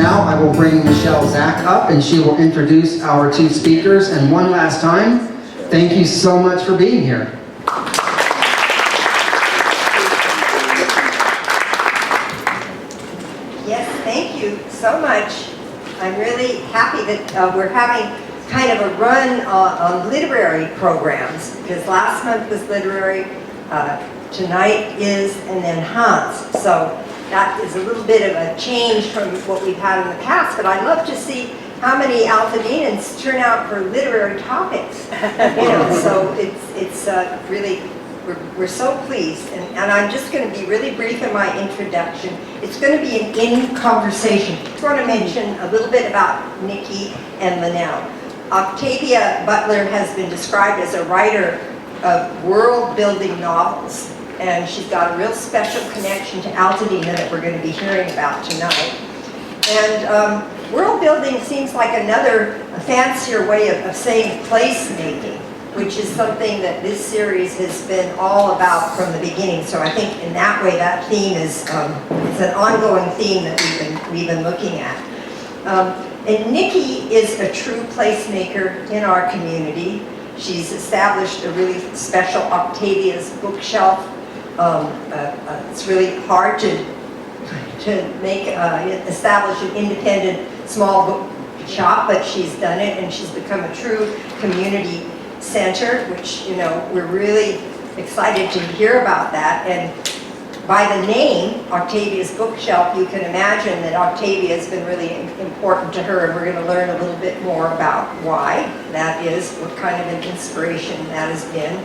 now I will bring Michelle Zach up and she will introduce our two speakers. And one last time, thank you so much for being here. Yes, thank you so much. I'm really happy that we're having kind of a run on literary programs, because last month was literary, tonight is, and then Hans. So that is a little bit of a change from what we've had in the past, but I love to see how many Altadenans turn out for literary topics. So it's really, we're so pleased. And I'm just going to be really brief in my introduction. It's going to be an in-conversation. I just want to mention a little bit about Nikki and Lynelle. Octavia Butler has been described as a writer of world-building novels, and she's got a real special connection to Altadena that we're going to be hearing about tonight. And world-building seems like a fancier way of saying placemaking, which is something that this series has been all about from the beginning. So I think in that way, that theme is it's an ongoing theme that we've been looking at. And Nikki is a true placemaker in our community. She's established a really special Octavia's bookshelf. It's really hard to establish an independent small book shop, but she's done it, and she's become a true community center, which, we're really excited to hear about that. And by the name, Octavia's Bookshelf, you can imagine that Octavia has been really important to her, and we're going to learn a little bit more about why that is, what kind of an inspiration that has been,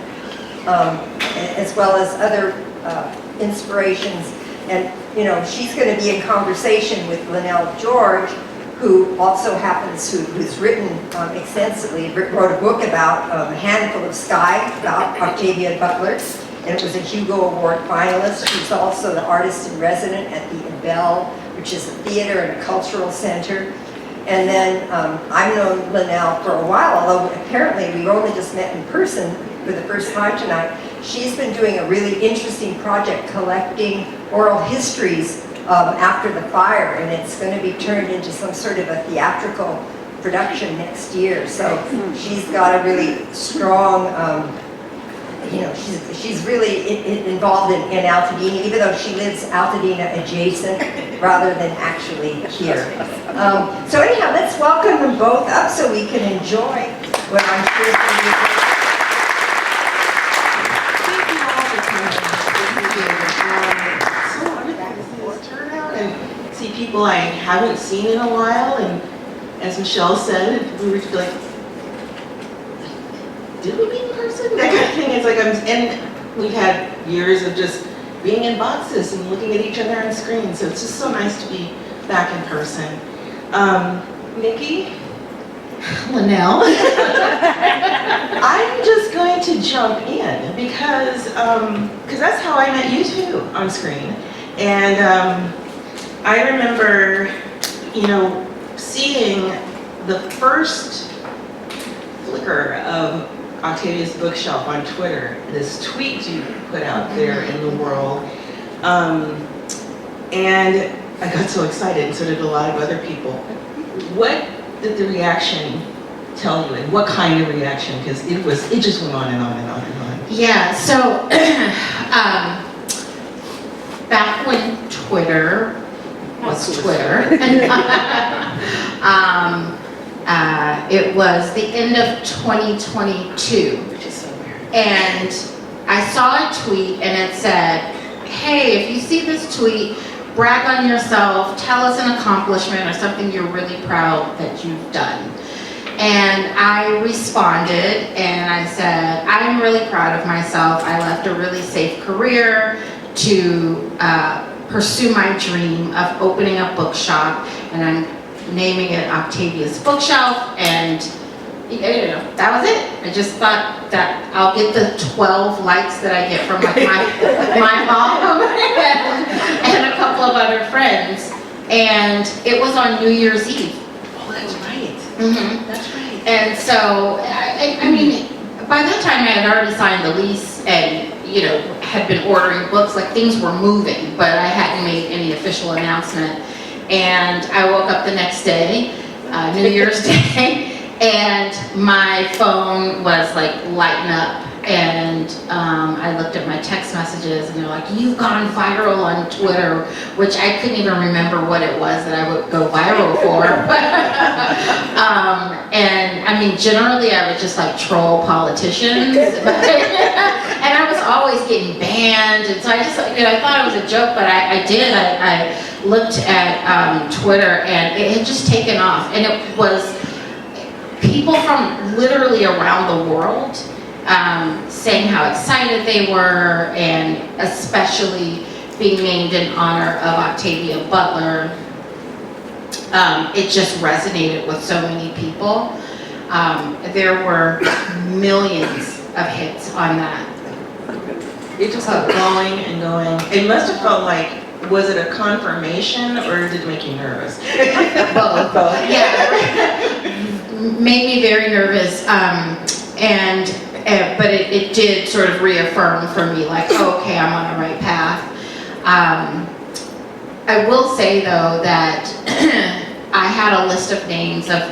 as well as other inspirations. And, she's going to be in conversation with Lynelle George, who also who's written extensively, wrote a book about A Handful of Sky, about Octavia Butler. And it was a Hugo Award finalist. She's also the artist in resident at the Bell, which is a theater and a cultural center. And then I've known Lynelle for a while, although apparently we've only just met in person for the first time tonight. She's been doing a really interesting project collecting oral histories after the fire, and it's going to be turned into some sort of a theatrical production next year. So she's got a really strong she's really involved in Altadena, even though she lives Altadena adjacent rather than actually here. So anyhow, let's welcome them both up so we can enjoy what I'm sure is going to be a great. Thank you all for coming. So wonderful to turnout and see people I haven't seen in a while. And as Michelle said, we were like, did we meet in person? That kind of thing. It's like and we've had years of just being in boxes and looking at each other on screens. So it's just so nice to be back in person. Nikki? Lynelle? I'm just going to jump in because that's how I met you too, on screen. And I remember, seeing the first flicker of Octavia's Bookshelf on Twitter, this tweet you put out there in the world, and I got so excited, and so did a lot of other people. What did the reaction tell you, and what kind of reaction? Because it just went on and on and on and on. Yeah, so back when Twitter was Twitter, it was the end of 2022, Which is so weird. and I saw a tweet and it said, hey, if you see this tweet, brag on yourself, tell us an accomplishment or something you're really proud that you've done. And I responded and I said, I'm really proud of myself. I left a really safe career to pursue my dream of opening a bookshop, and I'm naming it Octavia's Bookshelf, and that was it. I just thought that I'll get the 12 likes that I get from like my mom and a couple of other friends, and it was on New Year's Eve. Oh, that's right. Mm-hmm. That's right. And so, I mean, by that time I had already signed the lease and, had been ordering books, like things were moving, but I hadn't made any official announcement. And I woke up the next day, New Year's Day, and my phone was like lighting up. And I looked at my text messages and they're like, you've gone viral on Twitter, which I couldn't even remember what it was that I would go viral for. And I mean, generally I would just like troll politicians. And I was always getting banned. And so I just, I thought it was a joke, but I did. I looked at Twitter and it had just taken off. And it was people from literally around the world saying how excited they were, and especially being named in honor of Octavia Butler. It just resonated with so many people. There were millions of hits on that. It just kept going and going. It must have felt like, was it a confirmation or did it make you nervous? Both. Yeah, made me very nervous. But it did sort of reaffirm for me, like, oh, okay, I'm on the right path. I will say though that I had a list of names of,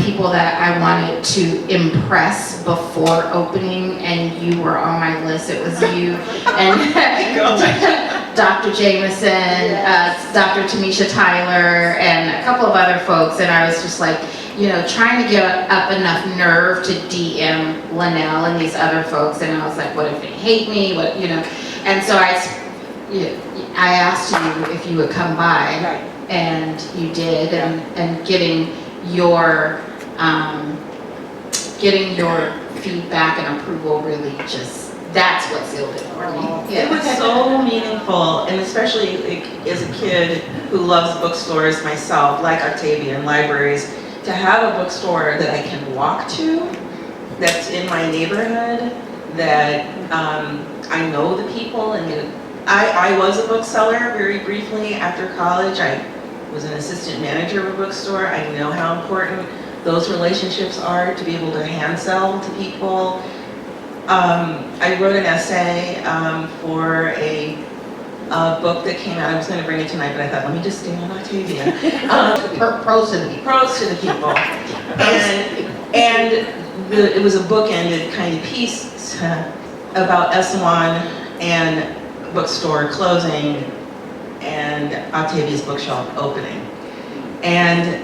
people that I wanted to impress before opening, and you were on my list. It was you and Dr. Jameson, Dr. Tamisha Tyler, and a couple of other folks, and I was just like, trying to get up enough nerve to DM Lynelle and these other folks, and I was like, what if they hate me? What, And so I asked you if you would come by, Right. and you did, and getting your feedback and approval really just, that's what sealed it for me. It was so meaningful, and especially as a kid who loves bookstores myself, like Octavia, and libraries, to have a bookstore that I can walk to, that's in my neighborhood, that I know the people, and I was a bookseller very briefly after college. I was an assistant manager of a bookstore. I know how important those relationships are to be able to hand sell to people. I wrote an essay for a book that came out. I was going to bring it tonight, but I thought, let me just stay on Octavia. Pros to the people. Pros to the people. It was a bookended kind of piece about Essalon and bookstore closing and Octavia's bookshelf opening. And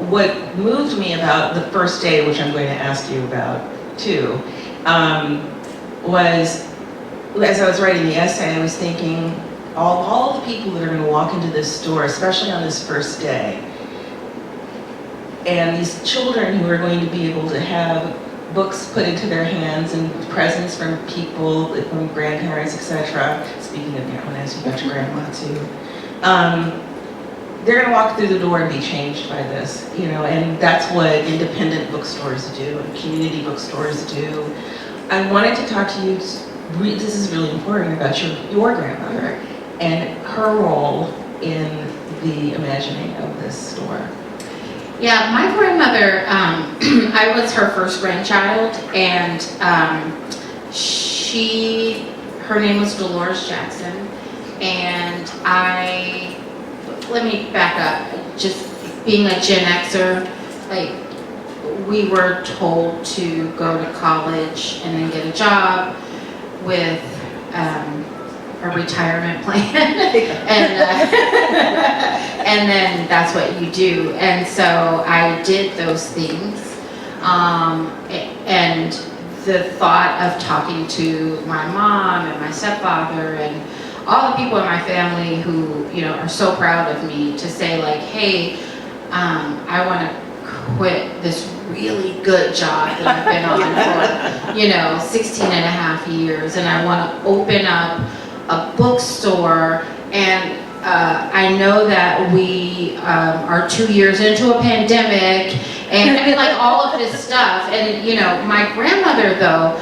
what moved me about the first day, which I'm going to ask you about too, was, as I was writing the essay, I was thinking, all the people that are going to walk into this store, especially on this first day, and these children who are going to be able to have books put into their hands and presents from people, from grandparents, etc. Speaking of, I want to ask you about your grandma too. They're going to walk through the door and be changed by this, and that's what independent bookstores do and community bookstores do. I wanted to talk to you, this is really important, about your grandmother and her role in the imagining of this store. Yeah, my grandmother, I was her first grandchild, and her name was Dolores Jackson, and let me back up, just being a Gen Xer, like, we were told to go to college and then get a job with a retirement plan, and then that's what you do. And so I did those things, and the thought of talking to my mom and my stepfather and all the people in my family who are so proud of me, to say like, hey, I want to quit this really good job that I've been on for 16 and a half years, and I want to open up a bookstore. And I know that we are 2 years into a pandemic, and I mean, like, all of this stuff. And my grandmother though,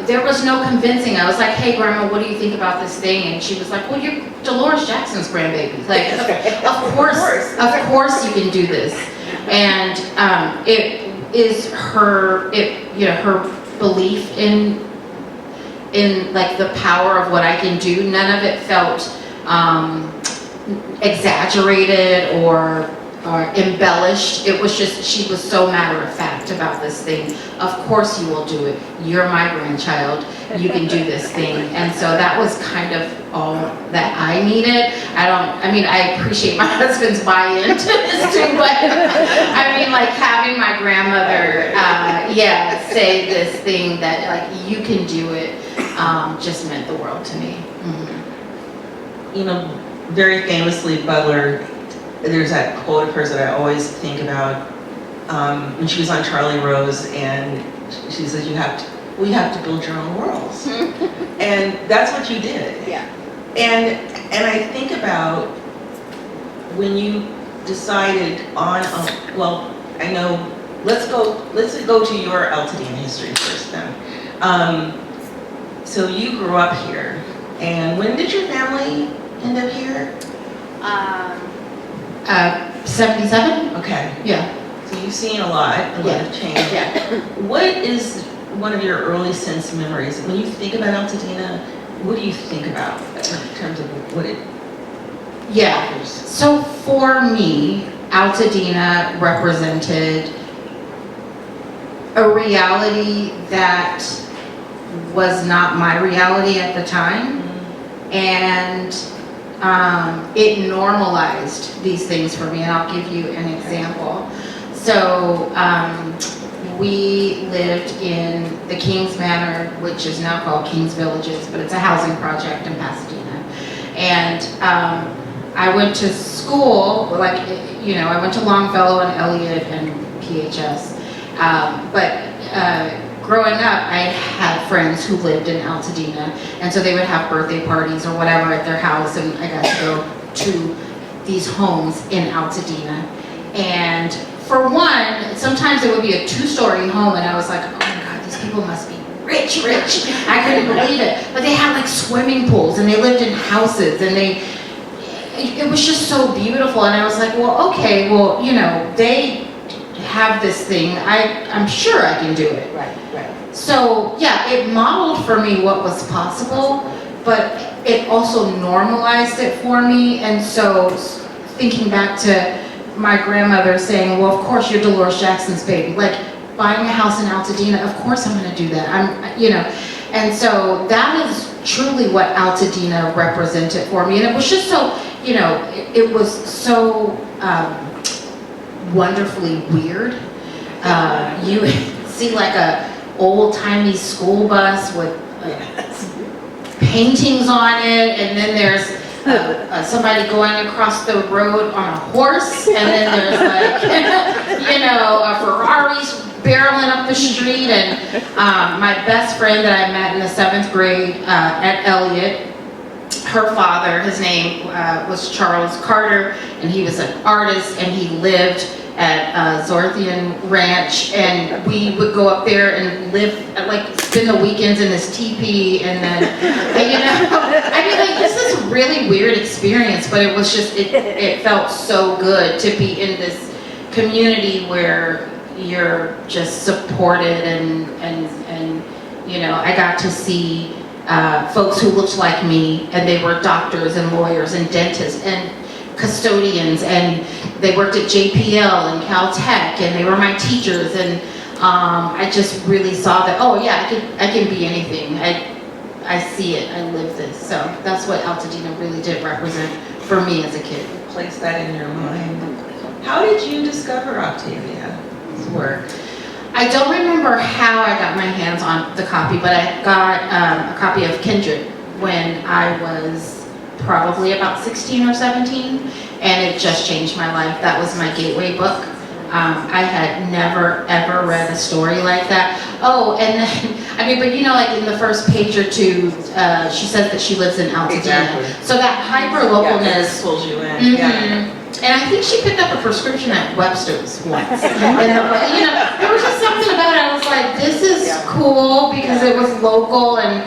there was no convincing. I was like, hey grandma, what do you think about this thing? And she was like, well, you're Dolores Jackson's grandbaby. Like, of course you can do this. And it is her, her belief in like the power of what I can do. None of it felt exaggerated or embellished. It was just, she was so matter of fact about this thing. Of course you will do it. You're my grandchild. You can do this thing. And so that was kind of all that I needed. I appreciate my husband's buy-in to this too, but I mean, like having my grandmother, say this thing that like you can do it, just meant the world to me. You know, very famously, Butler, there's that quote of hers that I always think about, when she was on Charlie Rose, and she says, you have to build your own worlds. And that's what you did. Yeah. And I think about when you decided on, I know, let's go to your Altadena history first then. So you grew up here, and when did your family end up here? 77? Okay. Yeah. So you've seen a lot of change. Yeah. What is one of your early sense memories? When you think about Altadena, what do you think about in terms of what it offers? So for me, Altadena represented a reality that was not my reality at the time, and it normalized these things for me, and I'll give you an example. So we lived in the King's Manor, which is now called King's Villages, but it's a housing project in Pasadena. And I went to school, I went to Longfellow and Elliott and PHS. Growing up, I had friends who lived in Altadena, and so they would have birthday parties or whatever at their house, and I got to go to these homes in Altadena. And for one, sometimes it would be a 2-story home, and I was like, oh my God, these people must be rich. I couldn't believe it. But they had like swimming pools, and they lived in houses, and it was just so beautiful. And I was like, well, okay, they have this thing. I'm sure I can do it. Right. So yeah, it modeled for me what was possible, but it also normalized it for me. And so thinking back to my grandmother saying, well, of course you're Dolores Jackson's baby. Like buying a house in Altadena, of course I'm gonna do that. And so that is truly what Altadena represented for me. And it was just so, it was so wonderfully weird. You see like a old-timey school bus with paintings on it, and then there's somebody going across the road on a horse, and then there's like, a Ferrari's barreling up the street. And my best friend that I met in the 7th grade at Elliott, her father, his name was Charles Carter, and he was an artist, and he lived at Zorthian Ranch, and we would go up there and spend the weekends in this teepee, and then, this is a really weird experience, but it was just, it felt so good to be in this community where you're just supported, and I got to see folks who looked like me, and they were doctors and lawyers and dentists and custodians, and they worked at JPL and Caltech, and they were my teachers, and I just really saw that, oh yeah, I can be anything. I see it, I live this. So that's what Altadena really did represent for me as a kid. Place that in your mind. How did you discover Octavia's work? I don't remember how I got my hands on the copy, but I got a copy of Kindred when I was probably about 16 or 17, and it just changed my life. That was my gateway book. I had never ever read a story like that. Oh, and then, like in the first page or two, she says that she lives in Altadena. Exactly. So that hyper-localness pulls you in. And I think she picked up a prescription at Webster's once. And there was just something about it. I was like, this is cool because it was local, and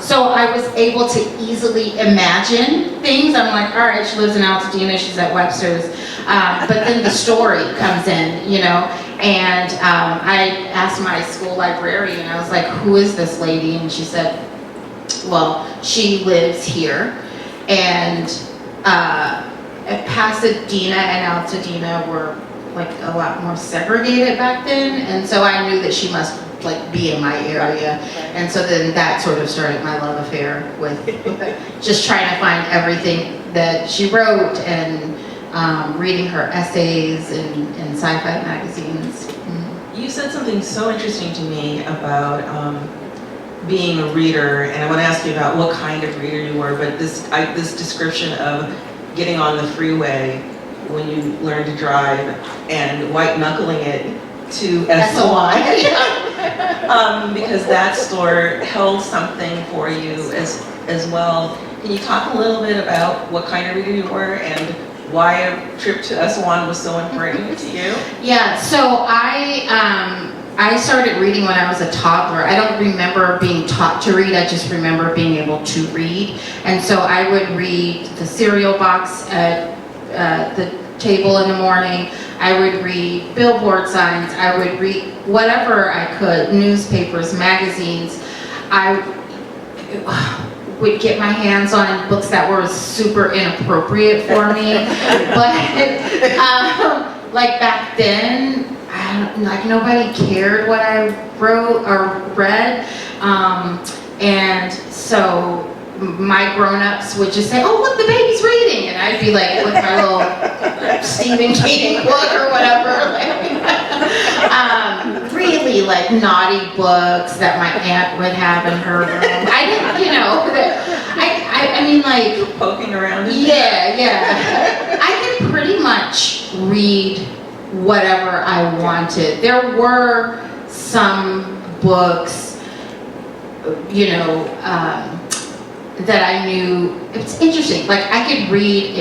so I was able to easily imagine things. I'm like, all right, she lives in Altadena, she's at Webster's. But then the story comes in, and I asked my school librarian, I was like, who is this lady? And she said, well, she lives here. And Pasadena and Altadena were like a lot more segregated back then, and so I knew that she must like be in my area, and so then that sort of started my love affair with just trying to find everything that she wrote and reading her essays in sci-fi magazines. You said something so interesting to me about being a reader, and I want to ask you about what kind of reader you were, but this description of getting on the freeway when you learn to drive and white knuckling it to SOI. Because that store held something for you as well. Can you talk a little bit about what kind of reader you were and why a trip to S1 was so important to you? Yeah, so I started reading when I was a toddler. I don't remember being taught to read, I just remember being able to read. And so I would read the cereal box at the table in the morning. I would read billboard signs. I would read whatever I could, newspapers, magazines. I would get my hands on books that were super inappropriate for me. But like back then, like nobody cared what I wrote or read. And so my grown-ups would just say, oh, look, the baby's reading. And I'd be like with my little Stephen King book or whatever. Really like naughty books that my aunt would have in her room. I didn't, you know, I mean like. You're poking around in Yeah. I could pretty much read whatever I wanted. There were some books, you know, that I knew. It's interesting. Like I could read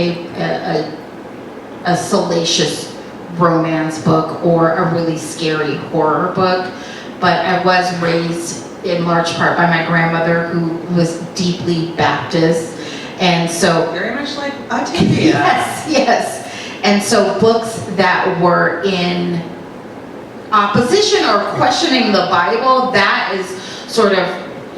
a salacious romance book or a really scary horror book, but I was raised in large part by my grandmother, who was deeply Baptist, and so very much like Octavia. Yes. And so books that were in opposition or questioning the Bible, that is sort of,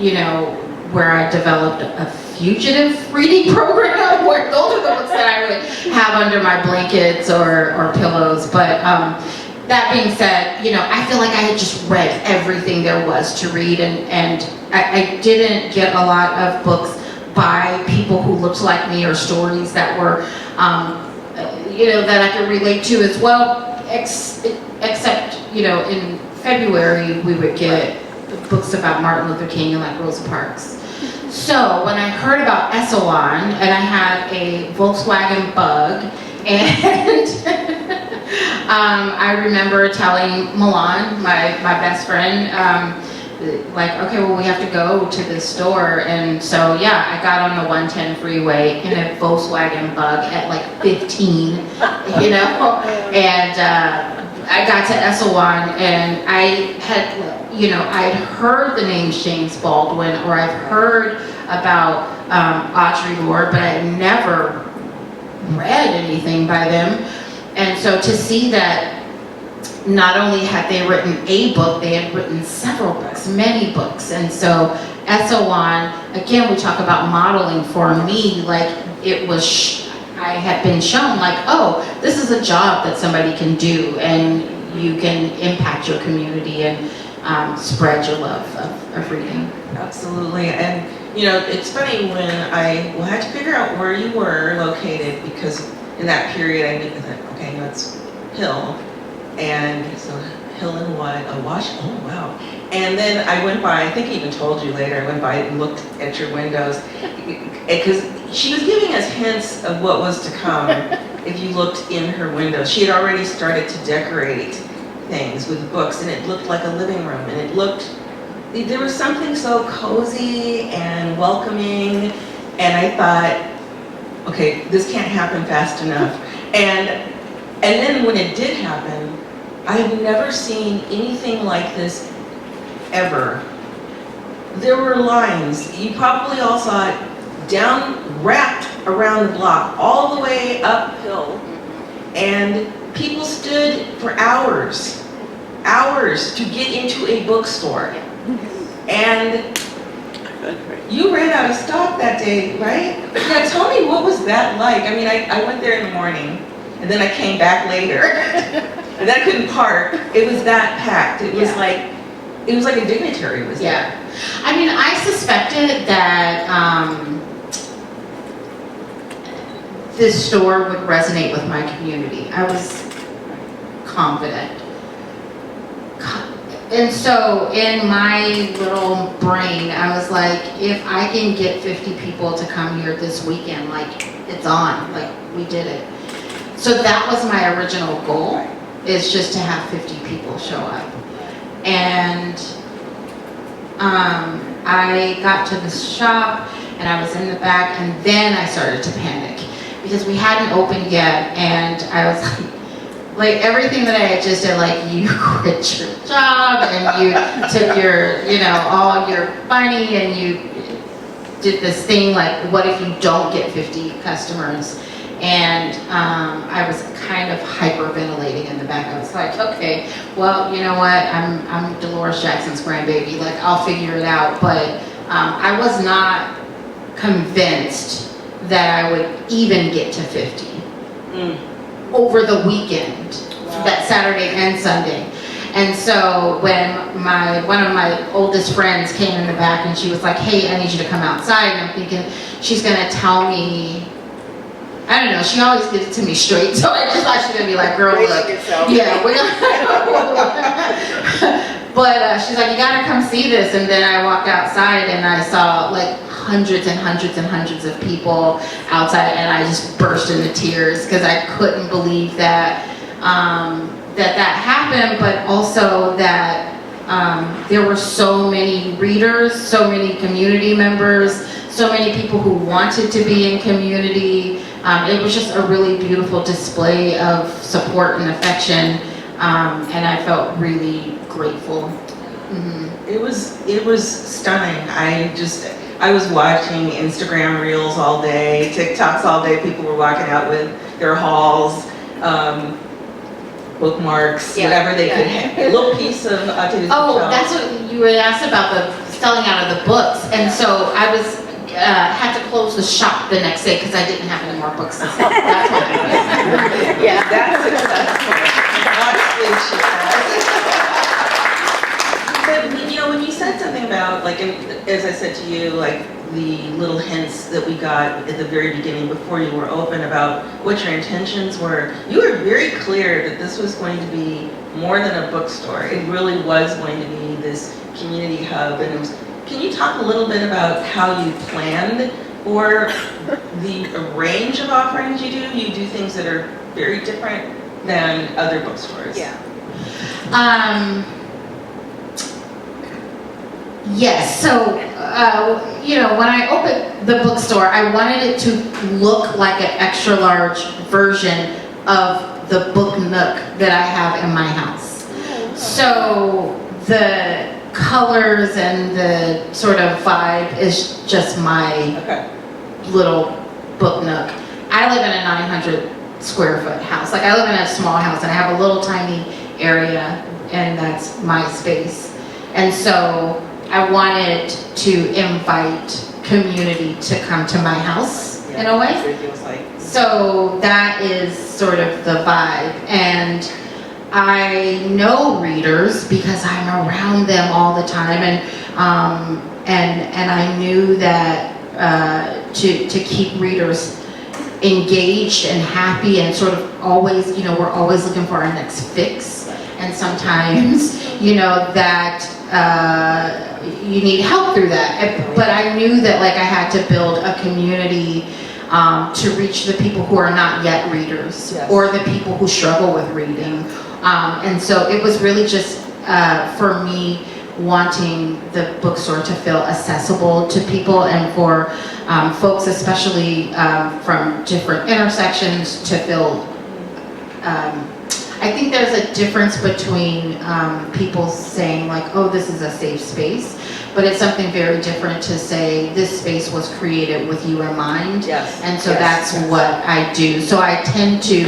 you know, where I developed a fugitive reading program, where those are the books that I would have under my blankets or pillows. But that being said, you know, I feel like I had just read everything there was to read, and I didn't get a lot of books by people who looked like me or stories that were, you know, that I could relate to as well, except, you know, in February we would get books about Martin Luther King and like Rosa Parks. So when I heard about Esalen, and I had a Volkswagen Bug, and I remember telling Milan, my best friend, like, okay, well, we have to go to this store. And so, yeah, I got on the 110 freeway in a Volkswagen Bug at like 15, you know, and I got to Esalen, and I had, you know, I'd heard the name James Baldwin, or I've heard about Audre Lorde, but I had never read anything by them. And so to see that not only had they written a book, they had written several books, many books. And so Esalen, again, we talk about modeling for me, like it was, I had been shown like, oh, this is a job that somebody can do, and you can impact your community and spread your love of reading. Absolutely. And you know, it's funny when I had to figure out where you were located, because in that period I knew that, okay, that's Hill. And so Hill and what? Oh, wow. And then I went by, I think I even told you later, I went by and looked at your windows, because she was giving us hints of what was to come if you looked in her windows. She had already started to decorate things with books, and it looked like a living room, and it looked, there was something so cozy and welcoming, and I thought, okay, this can't happen fast enough. And then when it did happen, I had never seen anything like this ever. There were lines, you probably all saw it, down, wrapped around the block, all the way uphill, and people stood for hours to get into a bookstore. And You ran out of stock that day, right? Yeah, tell me, what was that like? I mean, I went there in the morning, and then I came back later, and then I couldn't park. It was that packed. It was like a dignitary was there. Yeah. I mean, I suspected that this store would resonate with my community. I was confident. And so in my little brain, I was like, if I can get 50 people to come here this weekend, like, it's on, like, we did it. So that was my original goal, is just to have 50 people show up. And I got to the shop, and I was in the back, and then I started to panic, because we hadn't opened yet, and I was like everything that I had just did, like, you quit your job, and you took your, all your money, and you did this thing, like, what if you don't get 50 customers? And I was kind of hyperventilating in the back. I was like, okay, well, you know what? I'm Dolores Jackson's grandbaby. Like, I'll figure it out. But I was not convinced that I would even get to 50 over the weekend, that Saturday and Sunday. And so when one of my oldest friends came in the back, and she was like, hey, I need you to come outside. And I'm thinking, she's going to tell me, I don't know, she always gives it to me straight, so I just thought she was going to be like, girl, look, yeah, we're gonna but she's like, you got to come see this. And then I walked outside, and I saw like hundreds and hundreds and hundreds of people outside, and I just burst into tears, because I couldn't believe that that happened, but also that there were so many readers, so many community members, so many people who wanted to be in community. It was just a really beautiful display of support and affection, and I felt really grateful. Mm-hmm. It was stunning. I was watching Instagram reels all day, TikToks all day. People were walking out with their hauls, bookmarks, whatever they could have. A little piece of Octavia's Oh, that's what you had asked about, the selling out of the books. And so I was had to close the shop the next day because I didn't have any more books to sell. That's what I was. Yeah, that's successful. Honestly, she has. But when you said something about, like, as I said to you, like, the little hints that we got at the very beginning before you were open about what your intentions were, you were very clear that this was going to be more than a bookstore. It really was going to be this community hub, and it was. Can you talk a little bit about how you planned for the range of offerings you do? You do things that are very different than other bookstores. Yeah. Yes, so, when I opened the bookstore, I wanted it to look like an extra large version of the book nook that I have in my house. So the colors and the sort of vibe is just my little book nook. I live in a 900 square foot house. Like, I live in a small house, and I have a little tiny area, and that's my space. And so I wanted to invite community to come to my house in a way. So that is sort of the vibe. And I know readers because I'm around them all the time, and I knew that to keep readers engaged and happy, and sort of always, we're always looking for our next fix, and sometimes that you need help through that. But I knew that, like, I had to build a community to reach the people who are not yet readers, or the people who struggle with reading. And so it was really just for me wanting the bookstore to feel accessible to people, and for folks, especially from different intersections, to feel. I think there's a difference between people saying, like, oh, this is a safe space, but it's something very different to say this space was created with you in mind. Yes. And so that's what I do. So I tend to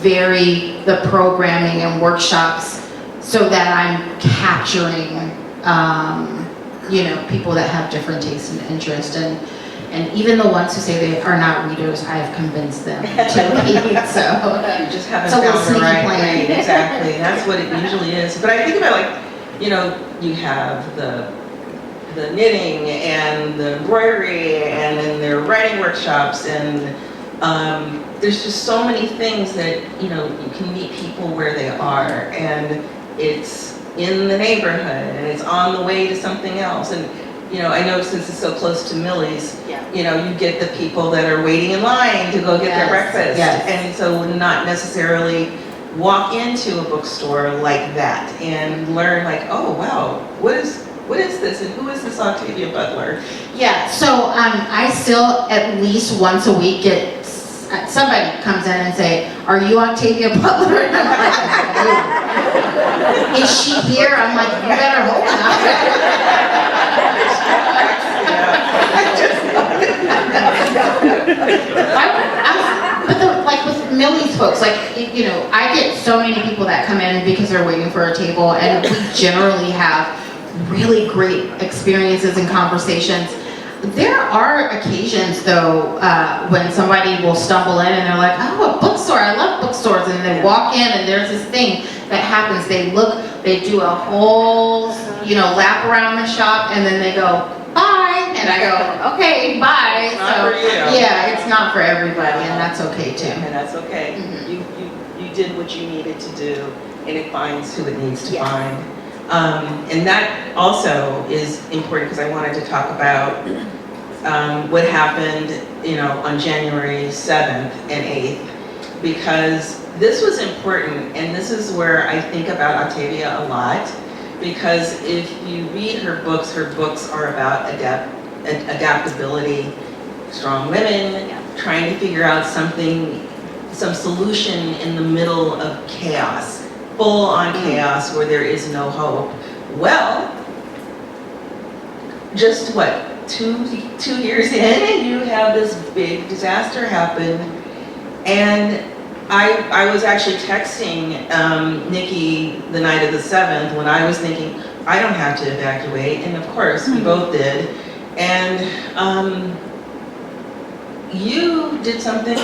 vary the programming and workshops so that I'm capturing you know, people that have different tastes and interests, and even the ones who say they are not readers, I have convinced them to read, so. You just haven't It's a little found the sneaky right plan. read, exactly, that's what it usually is. But I think about, like, you know, you have the knitting and the embroidery, and then there are writing workshops, and there's just so many things that, you know, you can meet people where they are, and it's in the neighborhood, and it's on the way to something else. And you know, I know since it's so close to Millie's, you know, you get the people that are waiting in line to go get their breakfast. Yes. And so not necessarily walk into a bookstore like that and learn like, oh wow, what is this, and who is this Octavia Butler? Yeah, so I still at least once a week get somebody comes in and say, "Are you Octavia Butler?" And I'm like, "Is she here?" I'm like, "You better hope not." Like with Millie's folks, like, you know, I get so many people that come in because they're waiting for a table, and we generally have really great experiences and conversations. There are occasions, though, when somebody will stumble in and they're like, "Oh, a bookstore, I love bookstores," and they walk in and there's this thing that happens. They look, they do a whole, you know, lap around the shop, and then they go, "Bye," and I go, "Okay, bye." It's not for you. Yeah, it's not for everybody, and that's okay too. And that's okay. Mhm. You did what you needed to do, and it finds who it needs to Yes. find. And that also is important, because I wanted to talk about what happened, you know, on January 7th and 8th, because this was important, and this is where I think about Octavia a lot, because if you read her books are about adaptability, strong women, trying to figure out some solution in the middle of chaos. Full on chaos where there is no hope. Well, just what, two years in, and you have this big disaster happen. And I was actually texting Nikki the night of the 7th when I was thinking, I don't have to evacuate, and of course we both did. And you did something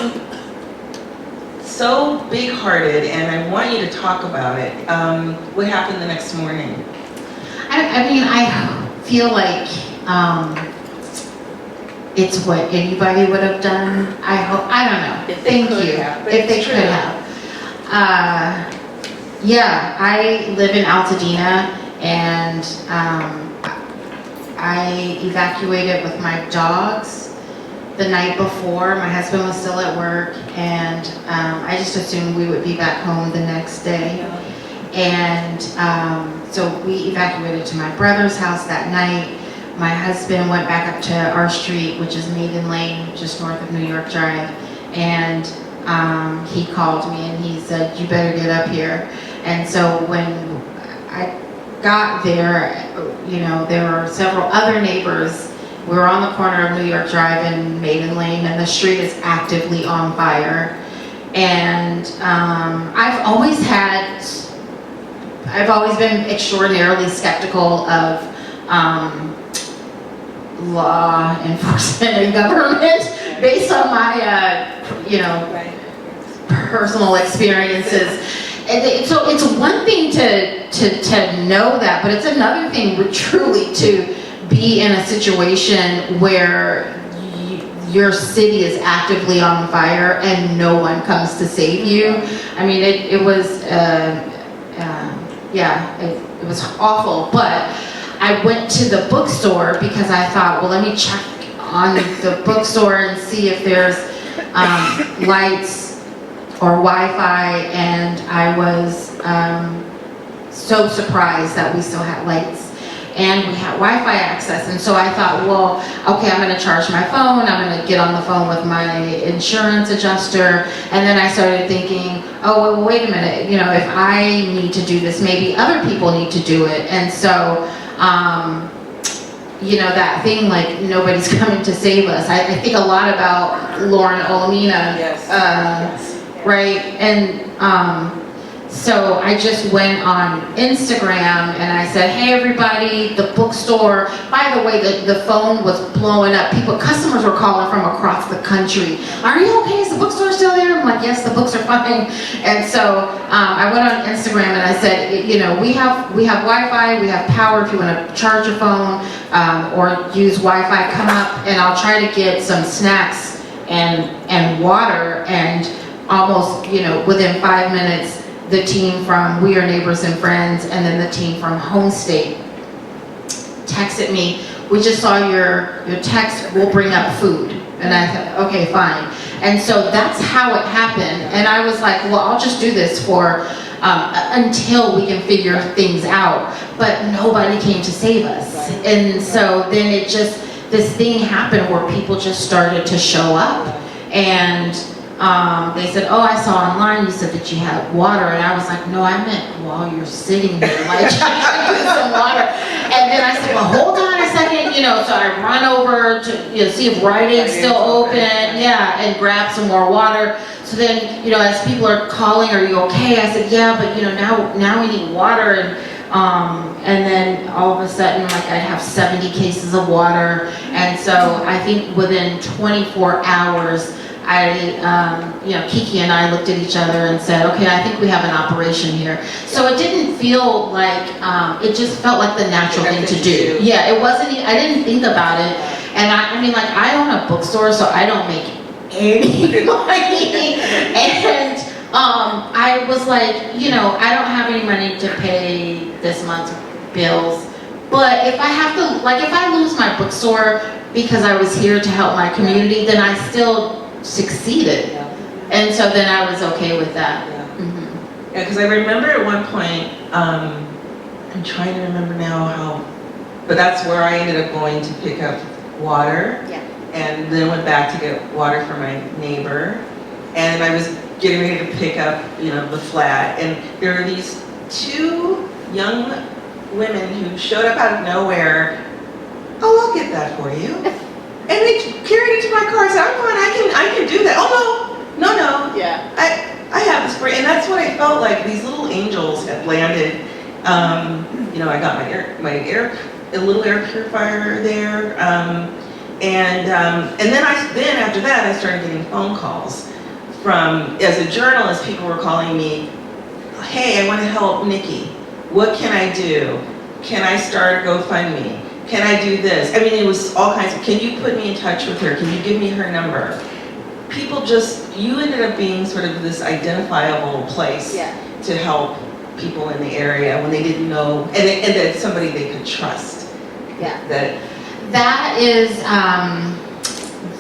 so big-hearted, and I want you to talk about it. What happened the next morning? I mean, I feel like it's what anybody would have done. I don't know. If they Thank could you. have, but If they it's could true. have. Yeah, I live in Altadena, and I evacuated with my dogs the night before. My husband was still at work, and I just assumed we would be back home the next day. And so we evacuated to my brother's house that night. My husband went back up to our street, which is Maiden Lane, just north of New York Drive, and he called me and he said, "You better get up here." And so when I got there, you know, there were several other neighbors. We were on the corner of New York Drive and Maiden Lane, and the street is actively on fire. And I've always been extraordinarily skeptical of law enforcement and government based on my, you know, personal experiences. And so it's one thing to know that, but it's another thing truly to be in a situation where your city is actively on fire and no one comes to save you. I mean, it was, it was awful, but I went to the bookstore because I thought, well, let me check on the bookstore and see if there's lights or Wi-Fi, and I was so surprised that we still had lights and we had Wi-Fi access. And so I thought, well, okay, I'm gonna charge my phone, I'm gonna get on the phone with my insurance adjuster. And then I started thinking, oh, well, wait a minute, you know, if I need to do this, maybe other people need to do it. And so, you know, that thing like nobody's coming to save us. I think a lot about Lauren Olamina, Yes. right? And So I just went on Instagram and I said, hey everybody, the bookstore, by the way, the phone was blowing up. Customers were calling from across the country. Are you okay? Is the bookstore still there? I'm like, yes, the books are fine. And so I went on Instagram and I said, you know, we have Wi-Fi, we have power if you want to charge your phone or use Wi-Fi, come up and I'll try to get some snacks and water. And almost, you know, within 5 minutes, the team from We Are Neighbors and Friends and then the team from Home State texted me, we just saw your text, we'll bring up food. And I thought, okay, fine. And so that's how it happened. And I was like, well, I'll just do this for until we can figure things out. But nobody came to save us. And so then this thing happened where people just started to show up. And they said, oh, I saw online you said that you had water. And I was like, no, I meant while you're sitting there, like trying to get some water. And then I said, well, hold on a second, you know, so I run over to, you know, see if Rite Aid's still open, yeah, and grab some more water. So then, you know, as people are calling, are you okay? I said, yeah, but you know, now we need water. And then all of a sudden, like I'd have 70 cases of water. And so I think within 24 hours, you know, Kiki and I looked at each other and said, okay, I think we have an operation here. So it didn't feel like, it just felt like the natural thing to do. Yeah, it wasn't, I didn't think about it. And I mean, like, I own a bookstore, so I don't make any money. And I was like, you know, I don't have any money to pay this month's bills. But if I have to, like, if I lose my bookstore because I was here to help my community, then I still succeeded. And so then I was okay with that. Yeah, because I remember at one point, I'm trying to remember now how, but that's where I ended up going to pick up water. Yeah. And then went back to get water for my neighbor. And I was getting ready to pick up, you know, the flat. And there were these two young women who showed up out of nowhere. Oh, I'll get that for you. And they carried it to my car and said, I'm fine, I can do that. Oh, no. Yeah. I have this for you. And that's what I felt like, these little angels had landed. You know, I got a little air purifier there. And then after that, I started getting phone calls from, as a journalist, people were calling me, hey, I want to help Nikki. What can I do? Can I start a GoFundMe? Can I do this? I mean, it was all kinds of, can you put me in touch with her? Can you give me her number? People you ended up being sort of this identifiable place to help people in the area when they didn't know, and that somebody they could trust. Yeah. That is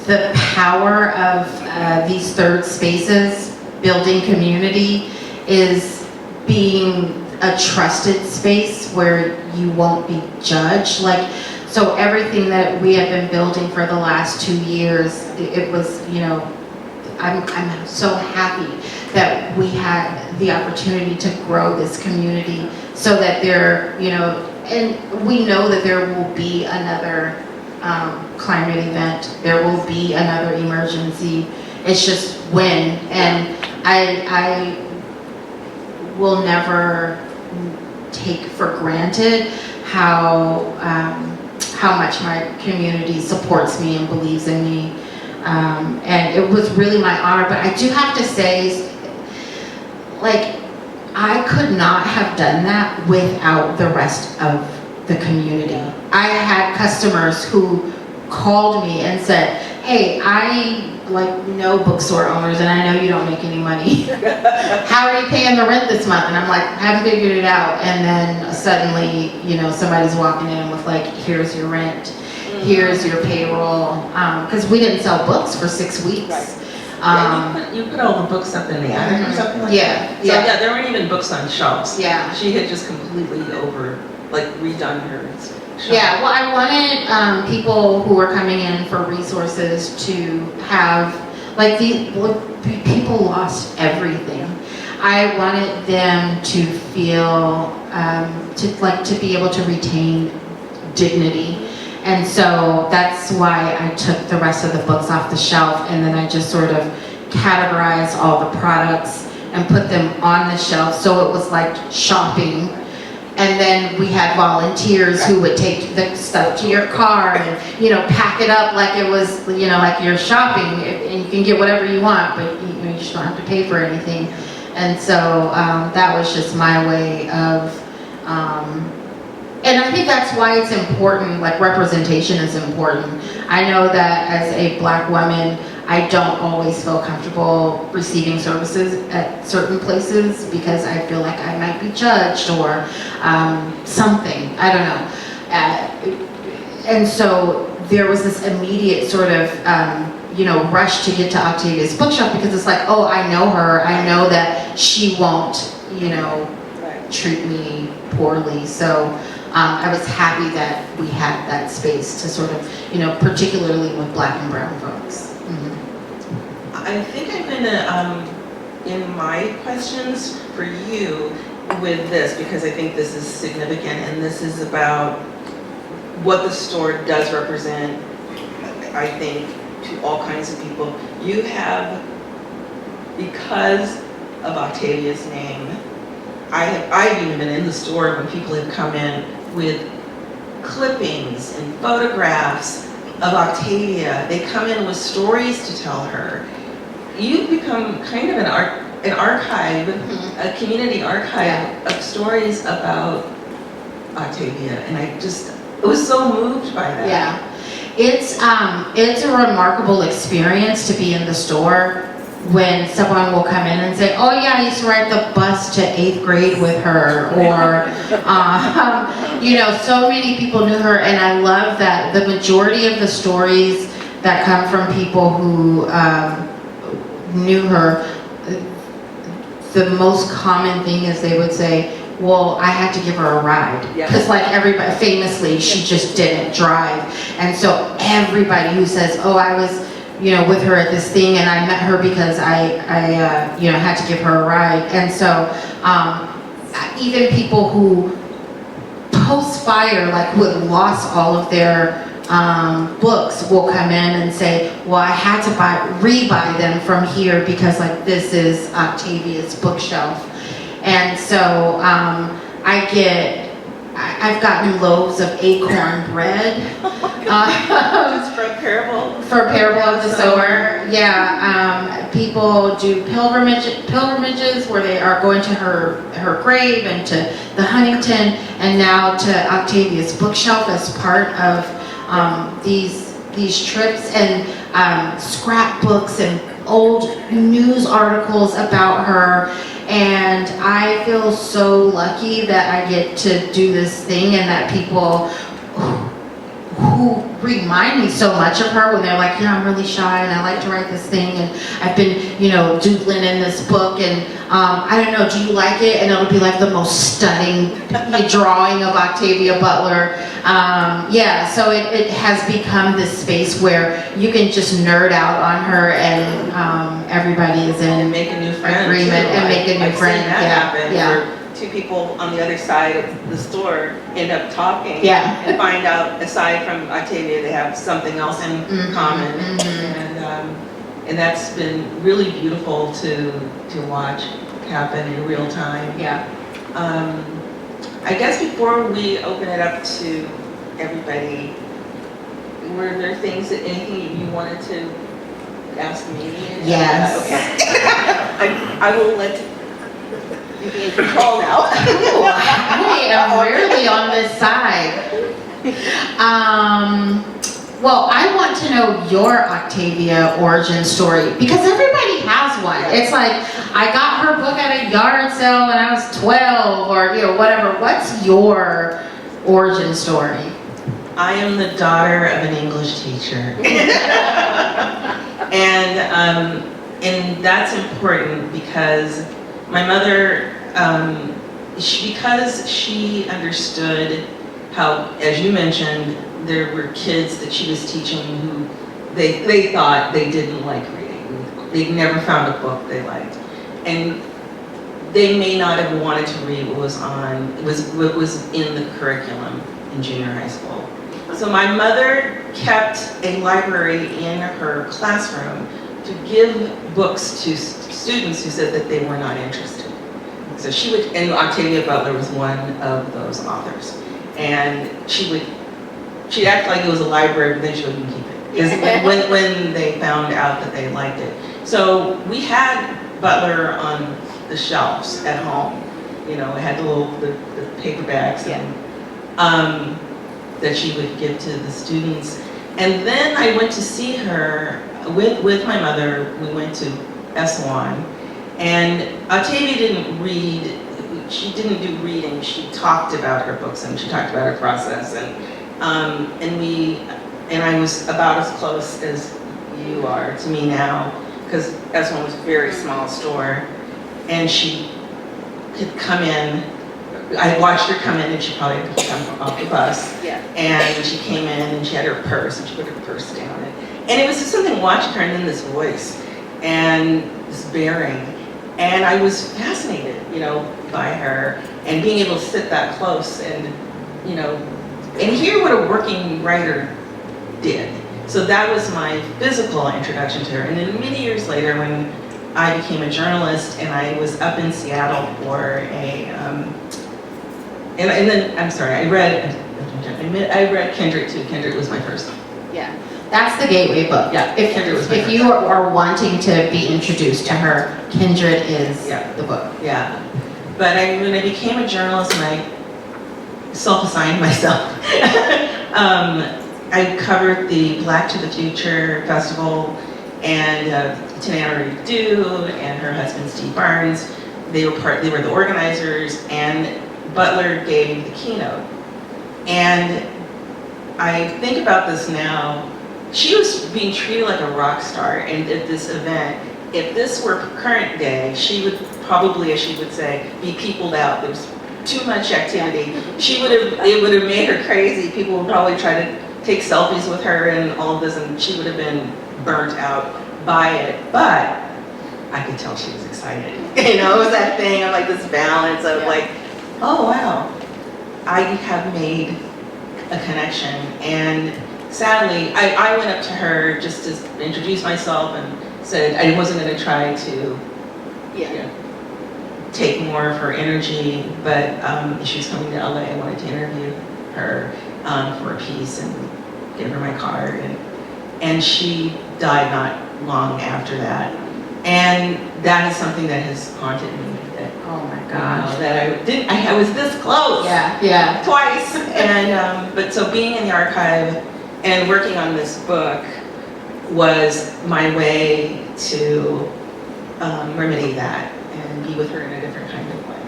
the power of these third spaces, building community, is being a trusted space where you won't be judged. Like, so everything that we have been building for the last 2 years, it was, you know, I'm so happy that we had the opportunity to grow this community so that there, you know, and we know that there will be another climate event, there will be another emergency. It's just when, and I will never take for granted how much my community supports me and believes in me. And it was really my honor, but I do have to say, like, I could not have done that without the rest of the community. I had customers who called me and said, hey, I know bookstore owners and I know you don't make any money. How are you paying the rent this month? And I'm like, I haven't figured it out. And then suddenly, you know, somebody's walking in with like, here's your rent, here's your payroll. Because we didn't sell books for 6 weeks. You put all the books up in the attic or something like that? So yeah, there weren't even books on shelves. Yeah. She had just completely redone her shelf. Yeah, well, I wanted people who were coming in for resources to have, like, people lost everything. I wanted them to feel, to be able to retain dignity. And so that's why I took the rest of the books off the shelf, and then I just sort of categorized all the products and put them on the shelf, so it was like shopping. And then we had volunteers who would take the stuff to your car and, you know, pack it up like it was, you know, like you're shopping, and you can get whatever you want, but you just don't have to pay for anything. And so that was just my way of, and I think that's why it's important, like representation is important. I know that as a Black woman, I don't always feel comfortable receiving services at certain places because I feel like I might be judged or something, I don't know. And so there was this immediate sort of, you know, rush to get to Octavia's bookshelf because it's like, oh, I know her, I know that she won't, you know, treat me poorly. So I was happy that we had that space to sort of, you know, particularly with Black and brown folks. I think I'm gonna, in my questions for you with this, because I think this is significant and this is about what the store does represent, I think, to all kinds of people. You have, because of Octavia's name, I've even been in the store when people have come in with clippings and photographs of Octavia. They come in with stories to tell her. You've become kind of an archive, a community archive of stories about Octavia, and I was so moved by that. Yeah, it's a remarkable experience to be in the store when someone will come in and say, oh yeah, I used to ride the bus to 8th grade with her, or you know, so many people knew her, and I love that the majority of the stories that come from people who knew her, the most common thing is they would say, well, I had to give her a ride. Because like everybody, famously, she just didn't drive. And so everybody who says, oh, I was, you know, with her at this thing and I met her because I you know, had to give her a ride. And so even people who post-fire, like who had lost all of their books, will come in and say, well, I had to rebuy them from here because like this is Octavia's bookshelf. And so I've gotten loaves of acorn bread. Just for Parable of the Sower. Yeah, people do pilgrimages where they are going to her grave and to the Huntington, and now to Octavia's bookshelf as part of these trips, and scrapbooks and old news articles about her. And I feel so lucky that I get to do this thing, and that people who remind me so much of her when they're like, yeah, I'm really shy and I like to write this thing, and I've been, you know, doodling in this book, and I don't know, do you like it? And it'll be like the most stunning drawing of Octavia Butler. Yeah, so it has become this space where you can just nerd out on her, and everybody is in make a new friend agreement too. and make a new friend. I've seen that happen. Yeah. Where two people on the other side of the store end up talking, Yeah. and find out, aside from Octavia, they have something else in common, and that's been really beautiful to watch happen in real time. Yeah. I guess before we open it up to everybody, were there things anything you wanted to ask me? Yes. Okay. I will let you be in control now. I am rarely on this side. Well, I want to know your Octavia origin story, because everybody has one. It's like, I got her book at a yard sale when I was 12, or you know, whatever. What's your origin story? I am the daughter of an English teacher. And that's important because my mother, because she understood how, as you mentioned, there were kids that she was teaching who they thought they didn't like reading. They never found a book they liked. And they may not have wanted to read what was in the curriculum in junior high school. So my mother kept a library in her classroom to give books to students who said that they were not interested. So she would, and Octavia Butler was one of those authors. And she'd act like it was a library, but then she wouldn't keep it. Because when they found out that they liked it. So we had Butler on the shelves at home. You know, it had the paperbacks that she would give to the students. And then I went to see her with my mother. We went to Eswan, and Octavia didn't read. She didn't do reading. She talked about her books and she talked about her process. And I was about as close as you are to me now, because Eswan was a very small store, and she could come in. I watched her come in, and she probably had come off the bus. Yeah. And she came in, and she had her purse, and she put her purse down. And it was just something watching her, and then this voice, and this bearing. And I was fascinated, you know, by her, and being able to sit that close, and, you know, and hear what a working writer did. So that was my physical introduction to her. And then many years later, when I became a journalist, and I was up in Seattle for and then, I'm sorry, I read Kindred too. Kindred was my first one. Yeah, that's the gateway book. Yeah, Kindred was my If first you are wanting to be introduced to her, Kindred is the book. Yeah, but when I became a journalist and I self-assigned myself, I covered the Black to the Future Festival, and Tanana Reed and her husband Steve Barnes. They were the organizers, and Butler gave the keynote. And I think about this now, she was being treated like a rock star, and at this event, if this were current day, she would probably, as she would say, be peopled out. There was too much activity. It would have made her crazy. People would probably try to take selfies with her and all of this, and she would have been burnt out by it. But I could tell she was excited. You know, it was that thing of like this balance of like, oh wow, I have made a connection. And sadly, I went up to her just to introduce myself and said I wasn't going to try to you know, take more of her energy, but she was coming to LA. I wanted to interview her for a piece and give her my card. And she died not long after that. And that is something that has haunted me. That, Oh my gosh. that I was this close. Yeah. Twice. And but so being in the archive and working on this book was my way to remedy that and be with her in a different kind of way.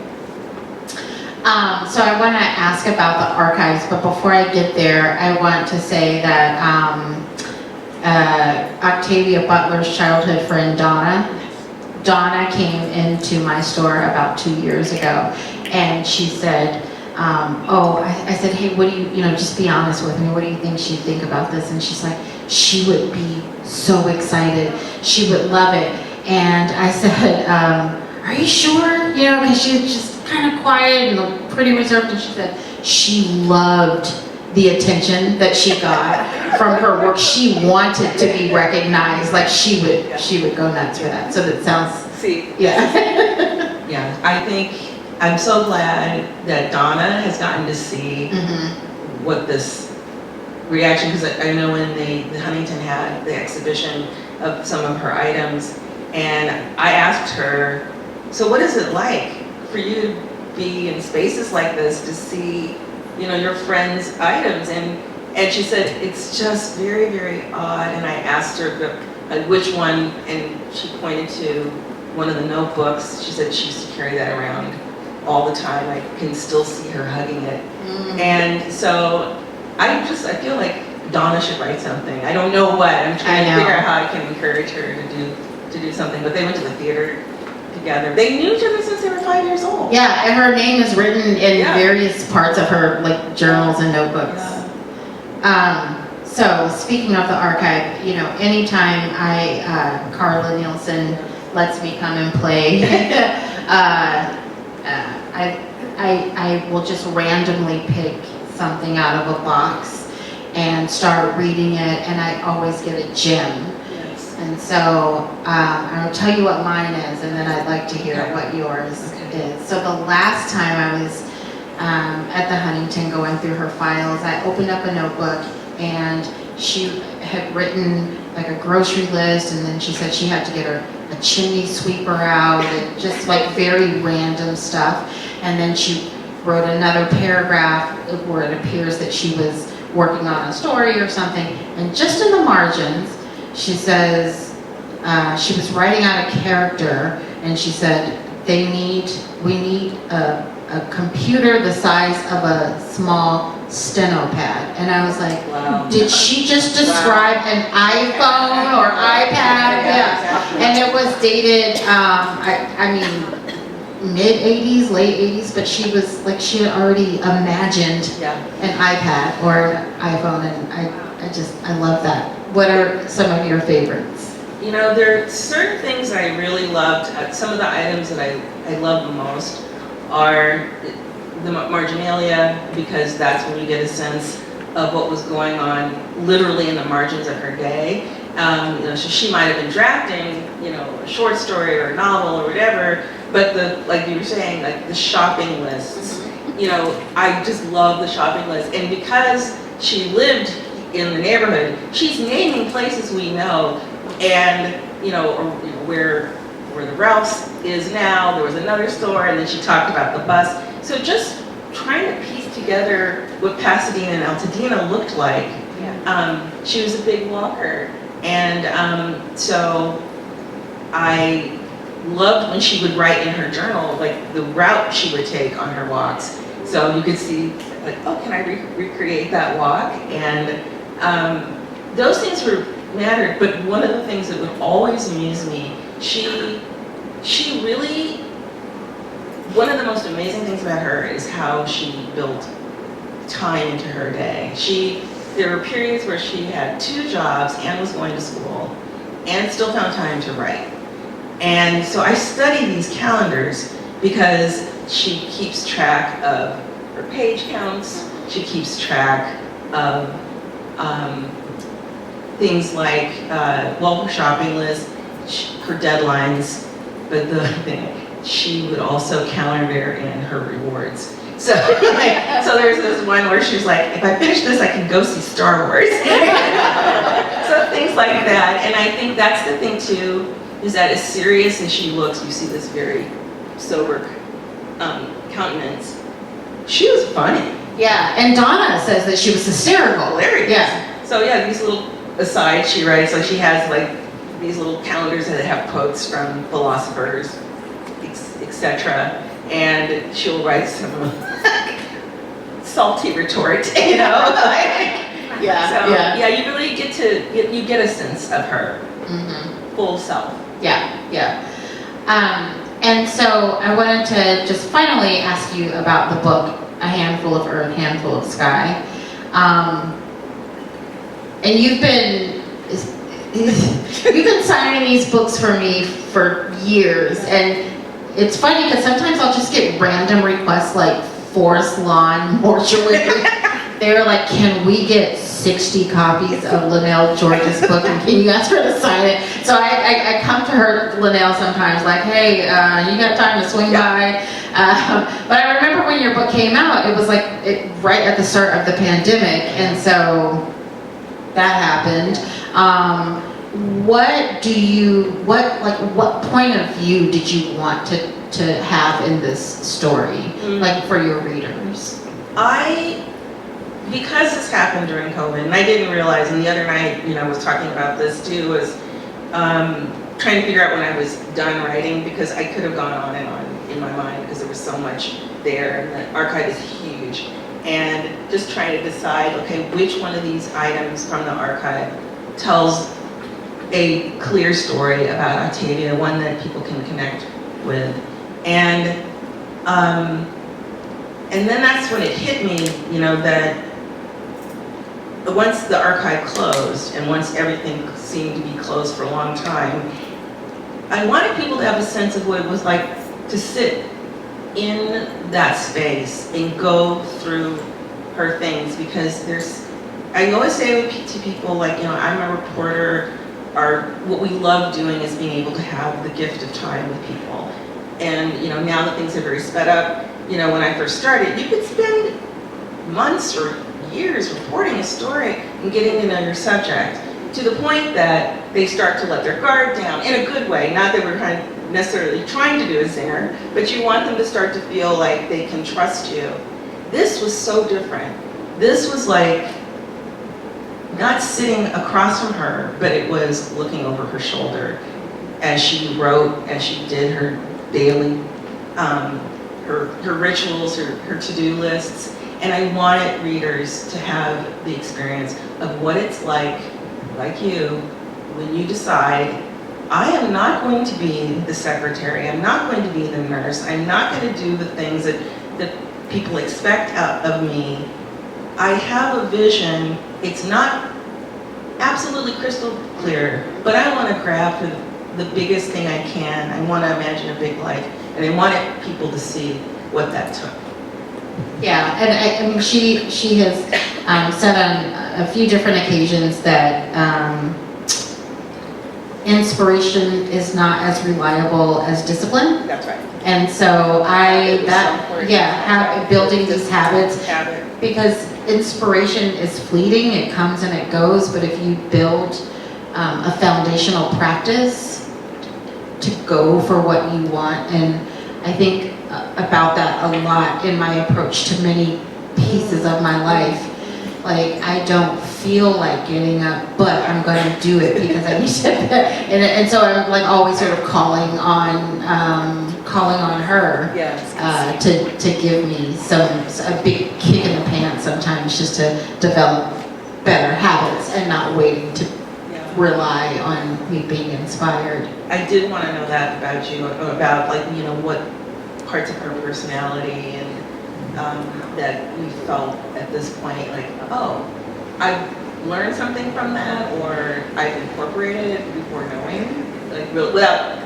So I want to ask about the archives, but before I get there, I want to say that Octavia Butler's childhood friend Donna came into my store about 2 years ago, and she said, I said, hey, what do you just be honest with me, what do you think she'd think about this? And she's like, she would be so excited, she would love it. And I said, are you sure? You know, because she was just kind of quiet and pretty reserved, and she said she loved the attention that she got from her work. She wanted to be recognized. Like she would go nuts for that. So that sounds, yeah. Yeah, I think I'm so glad that Donna has gotten to see what this reaction, because I know when the Huntington had the exhibition of some of her items, and I asked her, so what is it like for you to be in spaces like this to see, you know, your friends' items? And she said, it's just very, very odd. And I asked her which one, and she pointed to one of the notebooks. She said she used to carry that around all the time. I can still see her hugging it. And so I feel like Donna should write something. I don't know what. I'm trying to figure out how I can encourage her to do something. But they went to the theater together. They knew each other since they were 5 years old. Yeah, and her name is written in various parts of her like journals and notebooks. So speaking of the archive, you know, anytime Carla Nielsen lets me come and play, I will just randomly pick something out of a box and start reading it, and I always get a gem. And so I'll tell you what mine is, and then I'd like to hear what yours is. So the last time I was at the Huntington going through her files, I opened up a notebook, and she had written like a grocery list, and then she said she had to get a chimney sweeper out, and just like very random stuff. And then she wrote another paragraph where it appears that she was working on a story or something. And just in the margins, she says, she was writing out a character, and she said, we need a computer the size of a small steno pad. And I was like, Wow. did she just describe an iPhone or iPad? Yeah. And it was dated, I mean, mid-80s, late 80s, but she was like, she had already imagined an iPad or an iPhone, and I love that. What are some of your favorites? You know, there are certain things I really loved. Some of the items that I love the most are the marginalia, because that's when you get a sense of what was going on literally in the margins of her day. You know, so she might have been drafting, you know, a short story or a novel or whatever, but like you were saying, like the shopping lists, you know, I just love the shopping list. And because she lived in the neighborhood, she's naming places we know, and you know, where the Ralph's is now. There was another store, and then she talked about the bus. So just trying to piece together what Pasadena and Altadena looked like. She was a big walker, and so I loved when she would write in her journal like the route she would take on her walks. So you could see like, oh, can I recreate that walk? And those things were mattered, but one of the things that would always amuse me, she really, one of the most amazing things about her is how she built time into her day. There were periods where she had 2 jobs and was going to school and still found time to write. And so I study these calendars because she keeps track of her page counts, she keeps track of things like, her shopping list, her deadlines, but the thing, she would also calendar in her rewards. So, so there's this one where she was like, if I finish this, I can go see Star Wars. So things like that, and I think that's the thing too, is that as serious as she looks, you see this very sober countenance. She was funny. Yeah, and Donna says that she was hysterical. Hilarious. Yeah. So yeah, these little asides she writes, like she has like these little calendars that have quotes from philosophers, etc. And she'll write some salty retort, you know. Yeah. You really get a sense of her full self. Yeah. And so I wanted to just finally ask you about the book, A Handful of Earth, Handful of Sky. And you've been signing these books for me for years, and it's funny because sometimes I'll just get random requests like Forest Lawn Mortuary. They're like, can we get 60 copies of Lynelle George's book, and can you ask her to sign it? So I come to her, Lynelle, sometimes like, hey, you got time to swing by? But I remember when your book came out, it was like right at the start of the pandemic, and so that happened. What point of view did you want to have in this story, like for your readers? Because this happened during COVID, and I didn't realize, and the other night, I was talking about this too, was trying to figure out when I was done writing, because I could have gone on and on in my mind because there was so much there, and the archive is huge. And just trying to decide, okay, which one of these items from the archive tells a clear story about Octavia, one that people can connect with. And then that's when it hit me, that once the archive closed and once everything seemed to be closed for a long time, I wanted people to have a sense of what it was like to sit in that space and go through her things, because I always say to people, like, I'm a reporter what we love doing is being able to have the gift of time with people. And, you know, now that things are very sped up, you know, when I first started, you could spend months or years reporting a story and getting to know your subject, to the point that they start to let their guard down in a good way. Not that we're necessarily trying to do a zinger, but you want them to start to feel like they can trust you. This was so different. This was like not sitting across from her, but it was looking over her shoulder as she wrote, as she did her daily, her rituals, her to-do lists. And I wanted readers to have the experience of what it's like you, when you decide, I am not going to be the secretary, I'm not going to be the nurse, I'm not going to do the things that people expect out of me. I have a vision. It's not absolutely crystal clear, but I want to grab for the biggest thing I can. I want to imagine a big life, and I wanted people to see what that took. Yeah, and I mean, she has said on a few different occasions that inspiration is not as reliable as discipline. That's right. And so building these habits, because inspiration is fleeting, it comes and it goes, but if you build a foundational practice to go for what you want, and I think about that a lot in my approach to many pieces of my life. Like, I don't feel like getting up, but I'm going to do it because I need to. And so I'm like always sort of calling on her to give me a big kick in the pants sometimes, just to develop better habits and not waiting to rely on me being inspired. I did want to know that about you, about, like, you know, what parts of her personality and that we felt at this point, like, oh, I've learned something from that, or I've incorporated it before knowing, like, without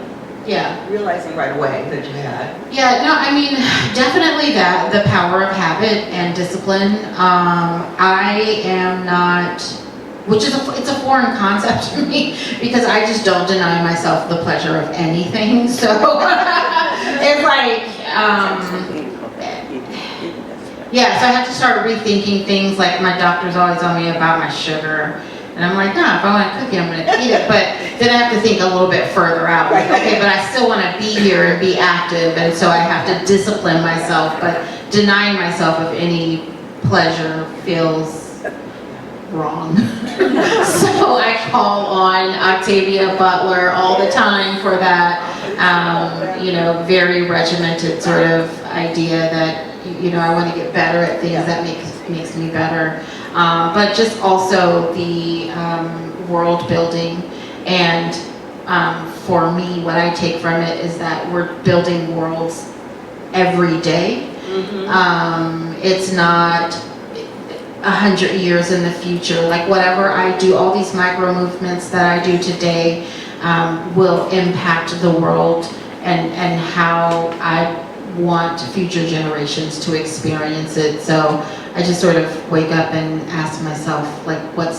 realizing right away that you had. Yeah, no, I mean, definitely that, the power of habit and discipline. I am not, which is it's a foreign concept to me, because I just don't deny myself the pleasure of anything. So it's like, so I have to start rethinking things. Like, my doctor's always on me about my sugar. And I'm like, no, if I want a cookie, I'm going to eat it. But then I have to think a little bit further out. Like, okay, but I still want to be here and be active. And so I have to discipline myself. But denying myself of any pleasure feels wrong. So I call on Octavia Butler all the time for that, very regimented sort of idea that, I want to get better at things that makes me better. But just also the world building. And for me, what I take from it is that we're building worlds every day. Mm-hmm. It's not 100 years in the future. Like, whatever I do, all these micro movements that I do today will impact the world and how I want future generations to experience it. So I just sort of wake up and ask myself, like, what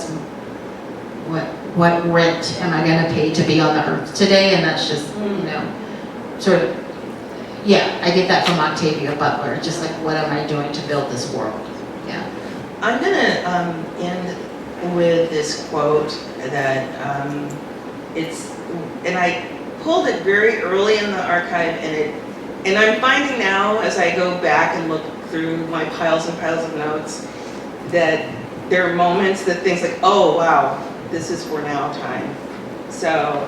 rent am I going to pay to be on the earth today? And that's just, sort of, I get that from Octavia Butler. Just like, what am I doing to build this world? Yeah. I'm going to end with this quote that and I pulled it very early in the archive, and I'm finding now, as I go back and look through my piles and piles of notes, that there are moments that things like, oh wow, this is for now time. So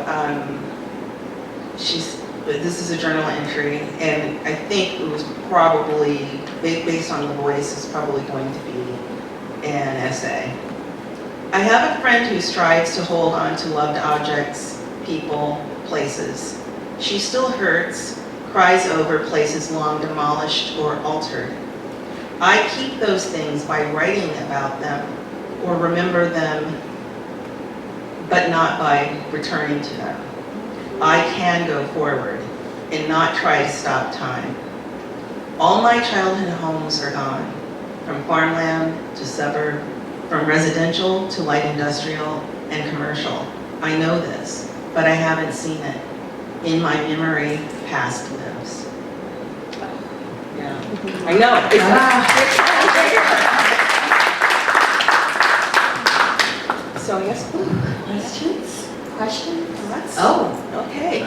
this is a journal entry, and I think it was probably, based on the voice, is probably going to be an essay. I have a friend who strives to hold on to loved objects, people, places. She still hurts, cries over places long demolished or altered. I keep those things by writing about them or remember them, but not by returning to them. I can go forward and not try to stop time. All my childhood homes are gone, from farmland to suburb, from residential to light industrial and commercial. I know this, but I haven't seen it in my memory past lives. Yeah, I know. So yes, Questions? let's. Oh, Okay.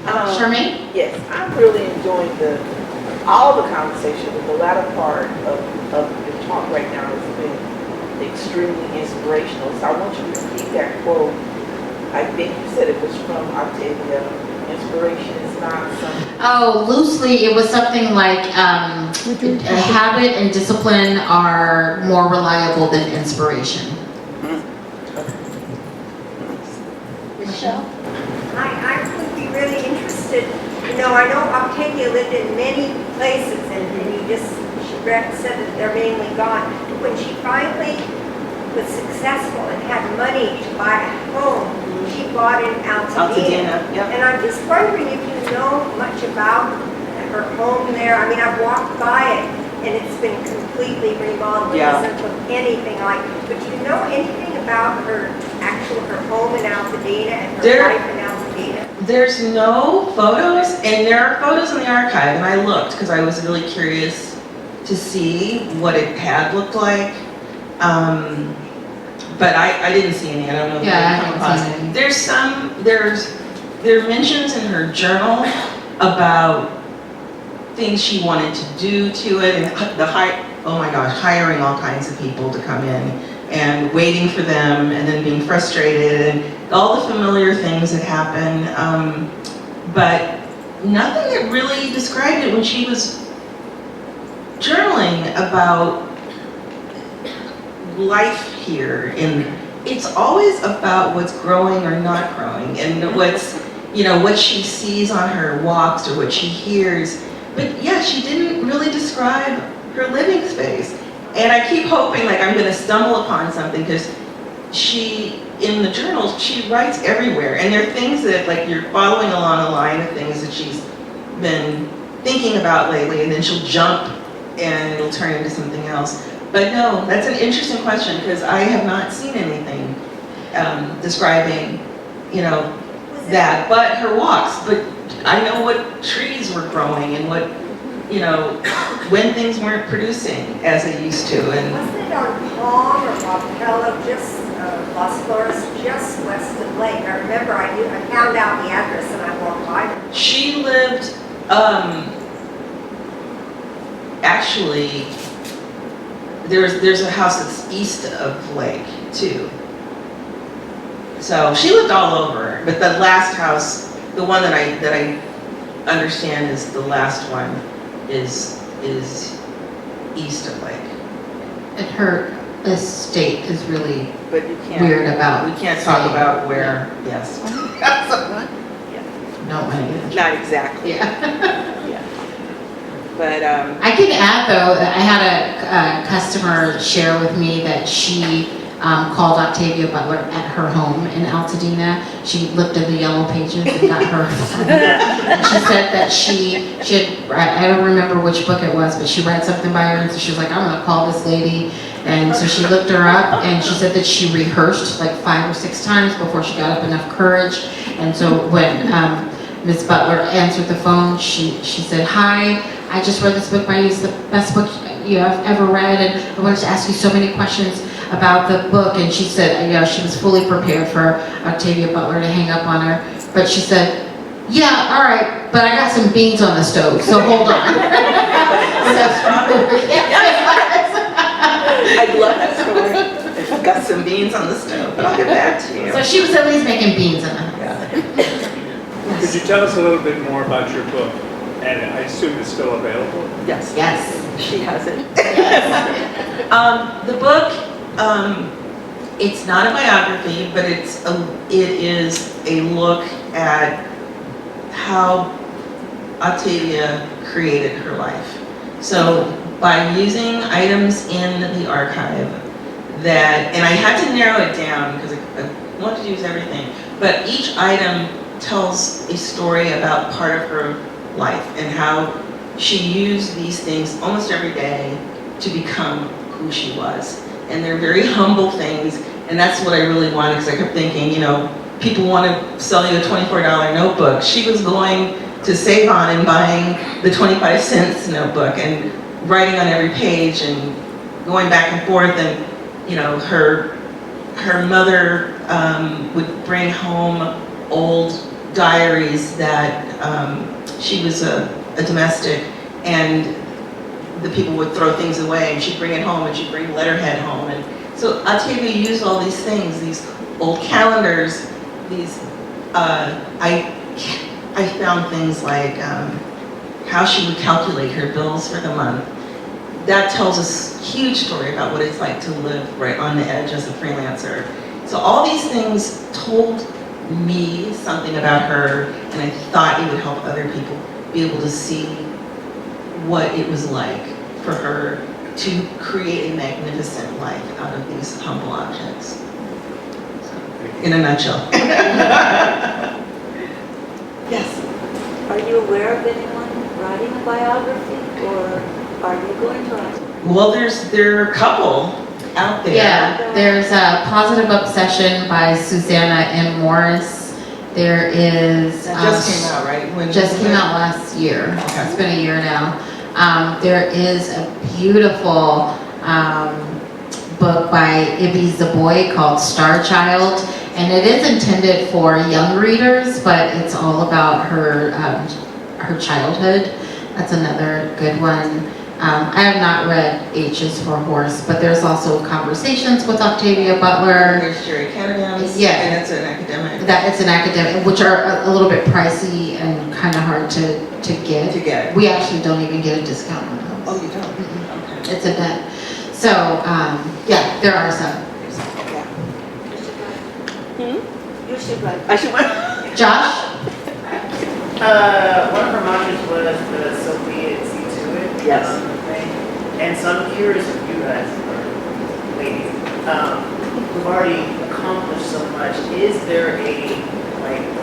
Charmaine? Yes, I'm really enjoying all the conversation, but the latter part of the talk right now has been extremely inspirational. So I want you to repeat that quote. I think you said it was from Octavia. Inspiration is not something. Oh, loosely, it was something like a habit and discipline are more reliable than inspiration. Michelle? I would be really interested, I know Octavia lived in many places and she said that they're mainly gone. But when she finally was successful and had money to buy a home, she bought in Altadena. Yep. And I'm just wondering if you know much about her home there. I mean, I've walked by it and it's been completely remodeled. Yeah. It doesn't look anything like, but do you know anything about her home in Altadena and her life in Altadena? There's no photos, and there are photos in the archive, and I looked because I was really curious to see what it had looked like. But I didn't see any. I don't know if Yeah, I you come haven't across. seen any. There are mentions in her journal about things she wanted to do to it, and hiring all kinds of people to come in and waiting for them and then being frustrated and all the familiar things that happen, but nothing that really described it when she was journaling about life here. And it's always about what's growing or not growing and what she sees on her walks or what she hears. But yeah, she didn't really describe her living space. And I keep hoping like I'm going to stumble upon something because in the journals, she writes everywhere. And there are things that like you're following along a line of things that she's been thinking about lately, and then she'll jump and it'll turn into something else. But no, that's an interesting question because I have not seen anything describing, that, but her walks. But I know what trees were growing and what, when things weren't producing as they used to. And Wasn't it on Palm or Montello, just Las Flores, just west of Lake? I remember I found out the address and I walked by her. she lived, actually, there's a house that's east of Lake too. So she lived all over, but the last house, the one that I understand is the last one, is east of Lake. And her estate is really But you can't. weird about. We can't talk saying. about where, yes. Don't want to get into. Not exactly. Yeah. But I can add though, I had a customer share with me that she called Octavia Butler at her home in Altadena. She looked at the yellow pages and got her. She said that she had, I don't remember which book it was, but she read something by her and so she was like, I'm gonna call this lady. And so she looked her up and she said that she rehearsed like 5 or 6 times before she got up enough courage. And so when Ms. Butler answered the phone, she said, hi, I just read this book by you. It's the best book you have ever read, and I wanted to ask you so many questions about the book. And she said, she was fully prepared for Octavia Butler to hang up on her. But she said, yeah, all right, but I got some beans on the stove, so hold on. I love that story. I've got some beans on the stove, but I'll get back to you. So she was at least making beans in the house. Could you tell us a little bit more about your book? And I assume it's still available? Yes. Yes. She has it. The book, it's not a biography, but it is a look at how Octavia created her life. So by using items in the archive and I had to narrow it down because I wanted to use everything, but each item tells a story about part of her life and how she used these things almost every day to become who she was. And they're very humble things, And that's what I really wanted, because I kept thinking, you know, people want to sell you a $24 notebook. She was going to Save On and buying the 25 cents notebook and writing on every page and going back and forth. And, you know, her mother would bring home old diaries that she was a domestic, and the people would throw things away, and she'd bring it home, and she'd bring letterhead home. And so Octavia used all these things, these old calendars, these, I found things like how she would calculate her bills for the month. That tells us a huge story about what it's like to live right on the edge as a freelancer. So all these things told me something about her, and I thought it would help other people be able to see what it was like for her to create a magnificent life out of these humble objects. In a nutshell. Yes. Are you aware of anyone writing a biography, or are you going to write? Well, there are a couple out there. Yeah, there's a Positive Obsession by Susanna M. Morris. There is... That just came out, right? Just came out last year. Okay. It's been a year now. There is a beautiful book by Ibby Zaboy called Star Child, and it is intended for young readers, but it's all about her childhood. That's another good one. I have not read H is for Horse, but there's also Conversations with Octavia Butler. There's Jerry Canavan's, Yeah. and it's an academic. It's an academic, which are a little bit pricey and kind of hard to get. We actually don't even get a discount on those. Oh, you don't? Okay. It's a bet. So, yeah, there are some. You should write. I should write. Josh? One of her mantras was the "so be it, see to it" Yes. thing. And so I'm curious if you guys, or ladies, who've already accomplished so much, is there a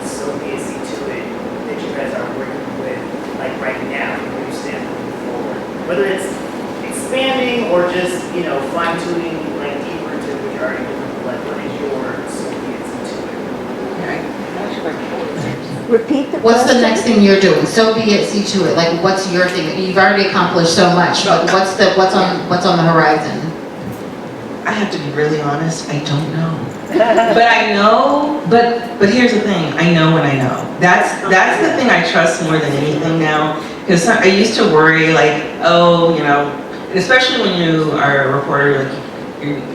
"so be it, see to it" that you guys are working with, like right now, where you stand moving forward? Whether it's expanding or just, you know, fine tuning like deeper into what you're already doing. Like, what is your "so be it, see to it"? Repeat the What's the question. next thing you're doing? So be it, see to it. Like, what's your thing? You've already accomplished so much, but what's on the horizon? I have to be really honest, I don't know. But I know, but here's the thing, I know when I know. That's the thing I trust more than anything now. Because I used to worry like, oh, you know, and especially when you are a reporter, like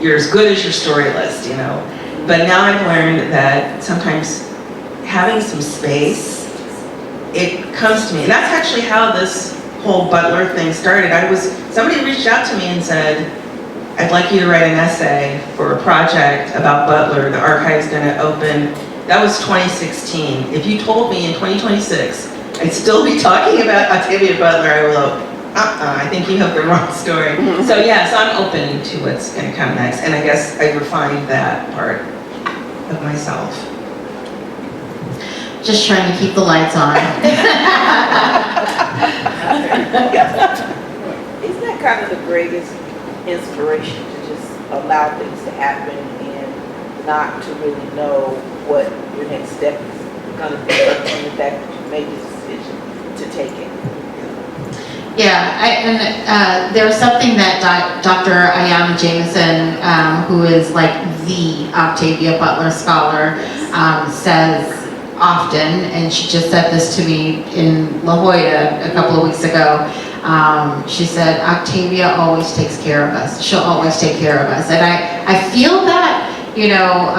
you're as good as your story list, you know. But now I've learned that sometimes having some space, it comes to me. And that's actually how this whole Butler thing started. Somebody reached out to me and said, I'd like you to write an essay for a project about Butler. The archive's gonna open. That was 2016. If you told me in 2026, I'd still be talking about Octavia Butler, I would go, I think you have the wrong story. So yeah, so I'm open to what's gonna come next. And I guess I refined that part of myself. Just trying to keep the lights on. Isn't that kind of the greatest inspiration, to just allow things to happen and not to really know what your next step is going to be, but in the fact that you made the decision to take it? Yeah, there's something that Dr. Ayana Jameson, who is like the Octavia Butler scholar, says often, and she just said this to me in La Jolla a couple of weeks ago. She said, Octavia always takes care of us. She'll always take care of us. And I feel that, you know,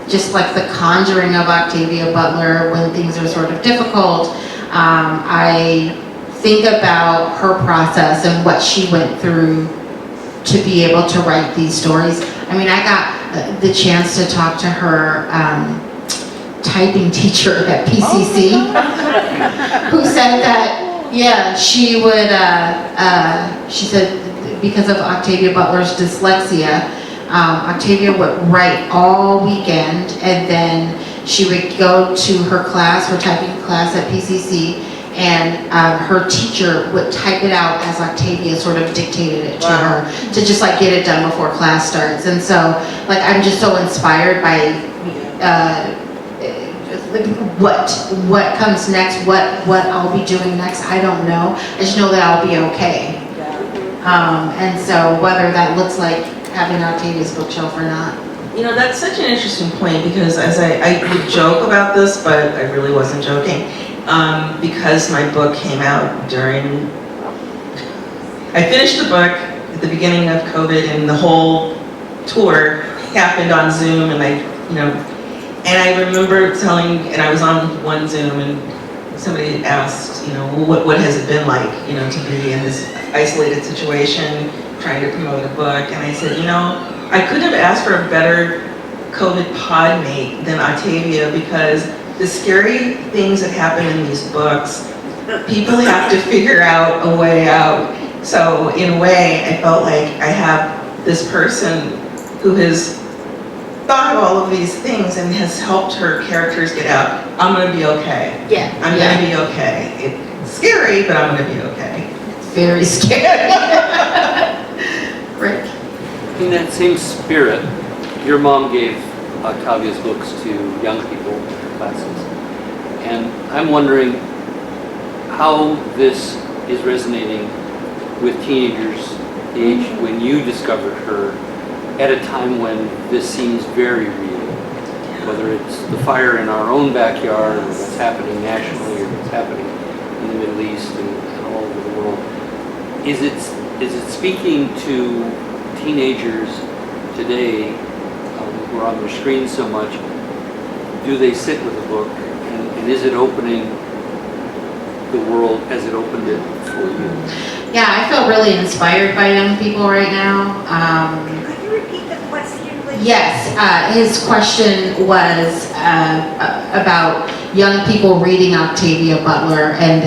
just like the conjuring of Octavia Butler when things are sort of difficult. I think about her process and what she went through to be able to write these stories. I mean, I got the chance to talk to her typing teacher at PCC, who said that, yeah, she would, she said because of Octavia Butler's dyslexia, Octavia would write all weekend, and then she would go to her class, her typing class at PCC, and her teacher would type it out as Octavia sort of dictated it to her, to just like get it done before class starts. And so, like, I'm just so inspired by what comes next, what I'll be doing next. I don't know. I just know that I'll be okay. And so whether that looks like having Octavia's bookshelf or not. You know, that's such an interesting point, because as I would joke about this, but I really wasn't joking, because my book came out during, I finished the book at the beginning of COVID, and the whole tour happened on Zoom, and and I remember and I was on one Zoom, and somebody asked, what has it been like, to be in this isolated situation, trying to promote a book, and I said, I couldn't have asked for a better COVID pod mate than Octavia, because the scary things that happen in these books, people have to figure out a way out. So in a way, I felt like I have this person who has thought of all of these things and has helped her characters get out. I'm gonna be okay. Yeah. I'm gonna be okay. It's scary, but I'm gonna be okay. Very scary. Rick? In that same spirit, your mom gave Octavia's books to young people in her classes. And I'm wondering how this is resonating with teenagers the age when you discovered her, at a time when this seems very real. Whether it's the fire in our own backyard, or what's happening nationally, or what's happening in the Middle East and all over the world. Is it speaking to teenagers today who are on their screens so much? Do they sit with a book, and is it opening the world as it opened it for you? Yeah, I feel really inspired by young people right now. Could you repeat the question, please? Yes, his question was about young people reading Octavia Butler, and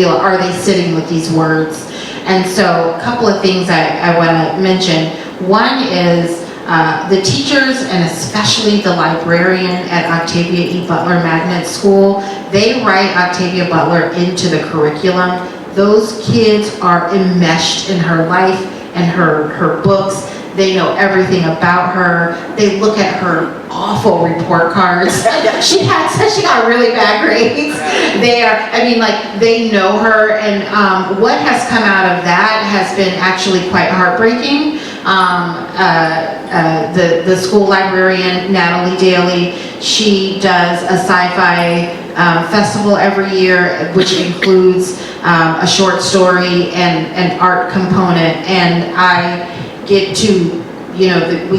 are they sitting with these words? And so a couple of things I want to mention. One is the teachers, and especially the librarian at Octavia E. Butler Magnet School, they write Octavia Butler into the curriculum. Those kids are enmeshed in her life and her books. They know everything about her. They look at her awful report cards. She got really bad grades. They know her, and what has come out of that has been actually quite heartbreaking. The school librarian, Natalie Daly, she does a sci-fi festival every year, which includes a short story and an art component, and I get to, we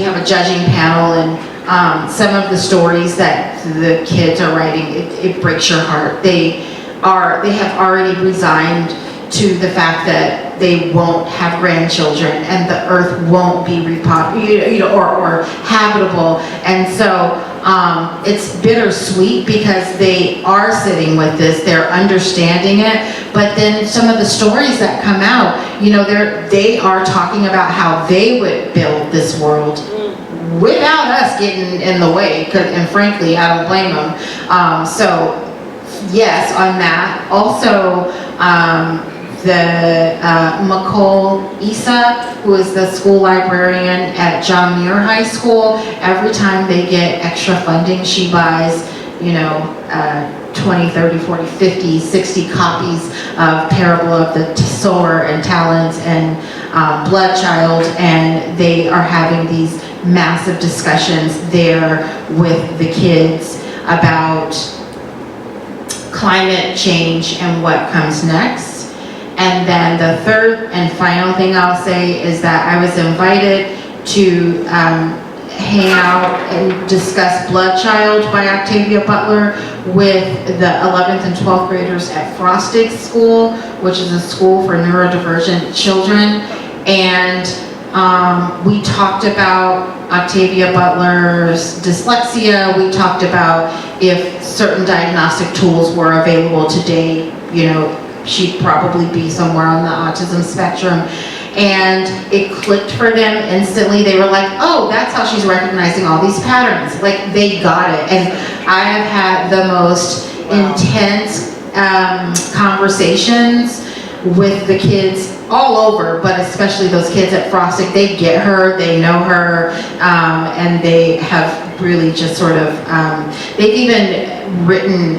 have a judging panel, and some of the stories that the kids are writing, it breaks your heart. They have already resigned to the fact that they won't have grandchildren and the earth won't be or habitable. And so it's bittersweet because they are sitting with this, they're understanding it, but then some of the stories that come out, they are talking about how they would build this world without us getting in the way, and frankly, I don't blame them. So yes, on that. Also, Nicole Issa, who is the school librarian at John Muir High School, every time they get extra funding, she buys, 20, 30, 40, 50, 60 copies of Parable of the Sower and Talents and Bloodchild, and they are having these massive discussions there with the kids about climate change and what comes next. And then the third and final thing I'll say is that I was invited to hang out and discuss Bloodchild by Octavia Butler with the 11th and 12th graders at Frostig School, which is a school for neurodivergent children. And we talked about Octavia Butler's dyslexia. We talked about if certain diagnostic tools were available today, she'd probably be somewhere on the autism spectrum. And it clicked for them instantly. They were like, oh, that's how she's recognizing all these patterns. Like, they got it. And I have had the most intense conversations with the kids all over, but especially those kids at Frostic. They get her, they know her, and they have really just sort of, they've even written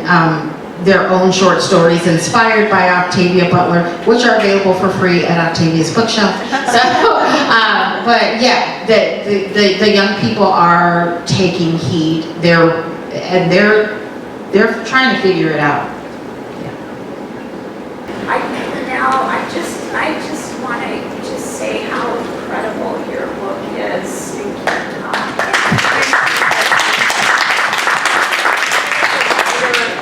their own short stories inspired by Octavia Butler, which are available for free at Octavia's bookshelf. So, but yeah, the young people are taking heed. They're trying to figure it out. I just want to just say how incredible your book is.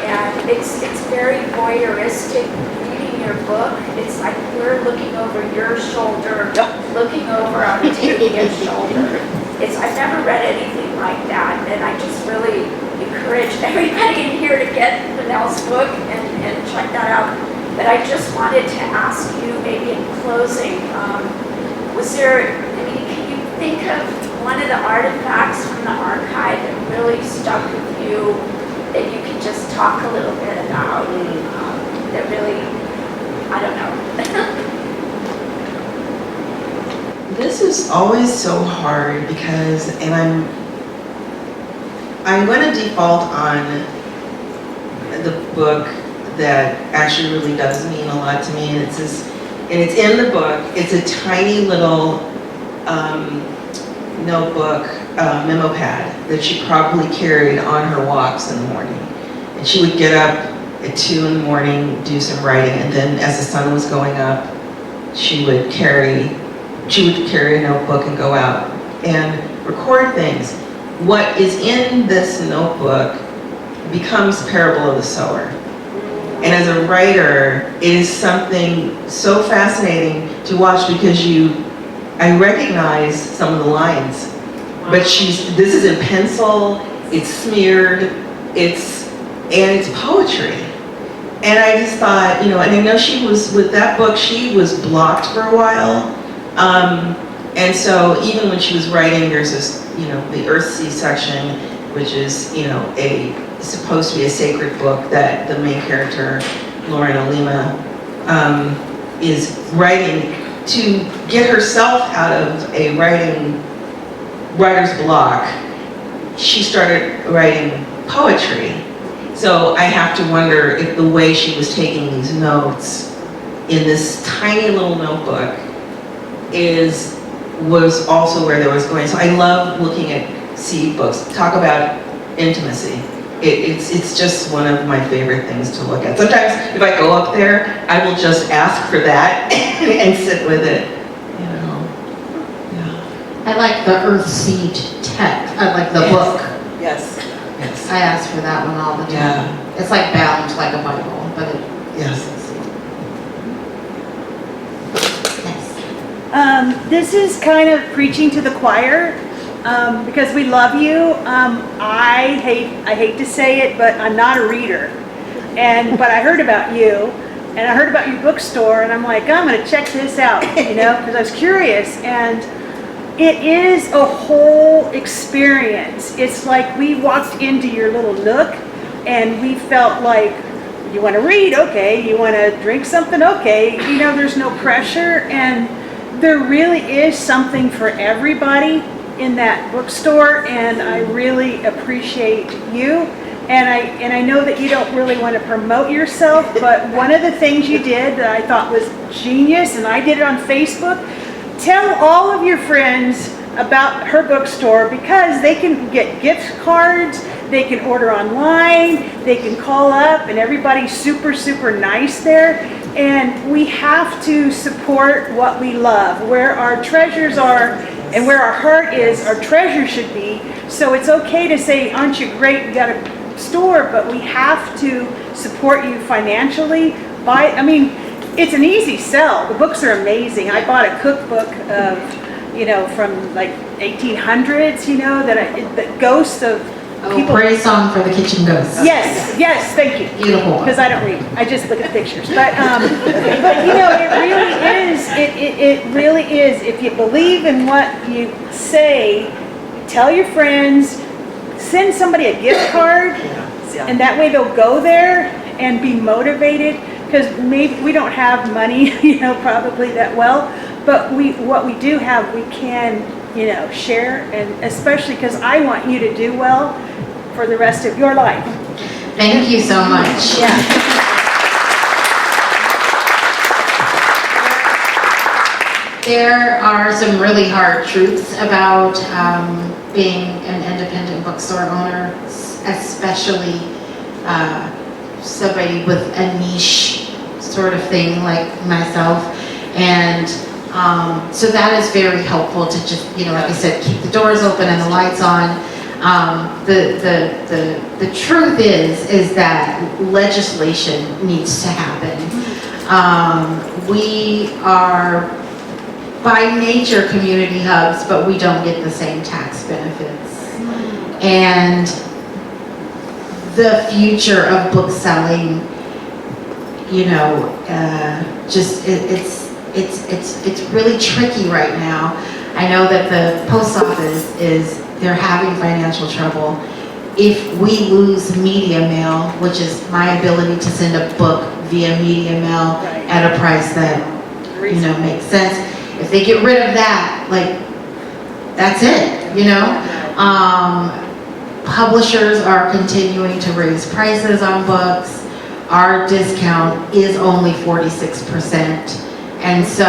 And it's very voyeuristic reading your book. It's like we're looking over your shoulder, looking over Octavia's shoulder. I've never read anything like that, and I just really encourage everybody in here to get Lynelle's book and check that out. But I just wanted to ask you, maybe in closing, can you think of one of the artifacts from the archive that really stuck with you that you can just talk a little bit about, that really, I don't know. This is always so hard because, and I'm going to default on the book that actually really does mean a lot to me, and it's in the book. It's a tiny little notebook, memo pad that she probably carried on her walks in the morning. And she would get up at 2 in the morning, do some writing, and then as the sun was going up, she would carry a notebook and go out and record things. What is in this notebook becomes Parable of the Sower. And as a writer, it is something so fascinating to watch because I recognize some of the lines, but this is in pencil, it's smeared, it's poetry. And I just thought, and I know with that book, she was blocked for a while. And so even when she was writing, there's this, the Earthsea section, which is, supposed to be a sacred book that the main character, Lauren Olima, is writing to get herself out of a writer's block. She started writing poetry. So I have to wonder if the way she was taking these notes in this tiny little notebook was also where there was going. So I love looking at seed books. Talk about intimacy. It's just one of my favorite things to look at. Sometimes if I go up there, I will just ask for that and sit with it. Yeah. I like the Earthseed text. I like the book. Yes. I ask for that one all the time. Yeah. It's like bound like a Bible, but it. Yes. This is kind of preaching to the choir. Because we love you. I hate to say it, but I'm not a reader. But I heard about you, and I heard about your bookstore, and I'm like, I'm going to check this out, because I was curious. And it is a whole experience. It's like we walked into your little nook, and we felt like, you want to read? Okay. You want to drink something? Okay. There's no pressure, and there really is something for everybody in that bookstore, and I really appreciate you. And I know that you don't really want to promote yourself, but one of the things you did that I thought was genius, and I did it on Facebook, tell all of your friends about her bookstore, because they can get gift cards, they can order online, they can call up, and everybody's super, super nice there. And we have to support what we love. Where our treasures are and where our heart is, our treasure should be. So it's okay to say, aren't you great, you got a store, but we have to support you financially. It's an easy sell. The books are amazing. I bought a cookbook of, from like 1800s, the ghosts of people. Pray song for the kitchen ghosts. Yes, thank you. Beautiful. Because I don't read. I just look at pictures. But it really is. If you believe in what you say, tell your friends, send somebody a gift card, and that way they'll go there and be motivated, because maybe we don't have money, probably that well, but what we do have, we can, share, and especially because I want you to do well for the rest of your life. Thank you so much. Yeah. There are some really hard truths about being an independent bookstore owner, especially somebody with a niche sort of thing like myself. And so that is very helpful to just, like I said, keep the doors open and the lights on. The truth is that legislation needs to happen. We are by nature community hubs, but we don't get the same tax benefits. And the future of book selling, it's really tricky right now. I know that the post office they're having financial trouble. If we lose media mail, which is my ability to send a book via media mail at a price that, makes sense. If they get rid of that, that's it, Publishers are continuing to raise prices on books. Our discount is only 46%. And so,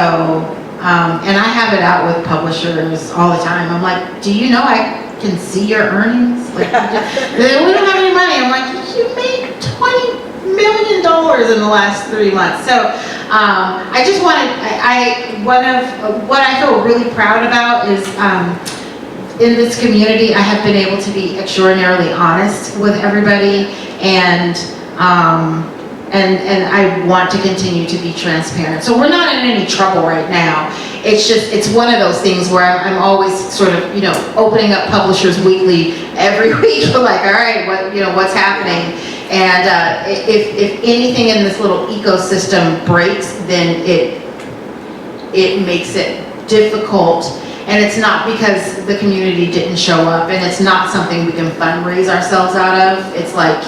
and I have it out with publishers all the time. I'm like, do you know I can see your earnings? We don't have any money. I'm like, you made $20 million in the last 3 months. So I just one of what I feel really proud about is in this community, I have been able to be extraordinarily honest with everybody, and I want to continue to be transparent. So we're not in any trouble right now. It's one of those things where I'm always sort of, opening up Publishers Weekly every week, like, all right, what's happening? And if anything in this little ecosystem breaks, then it makes it difficult. And it's not because the community didn't show up, and it's not something we can fundraise ourselves out of. It's like,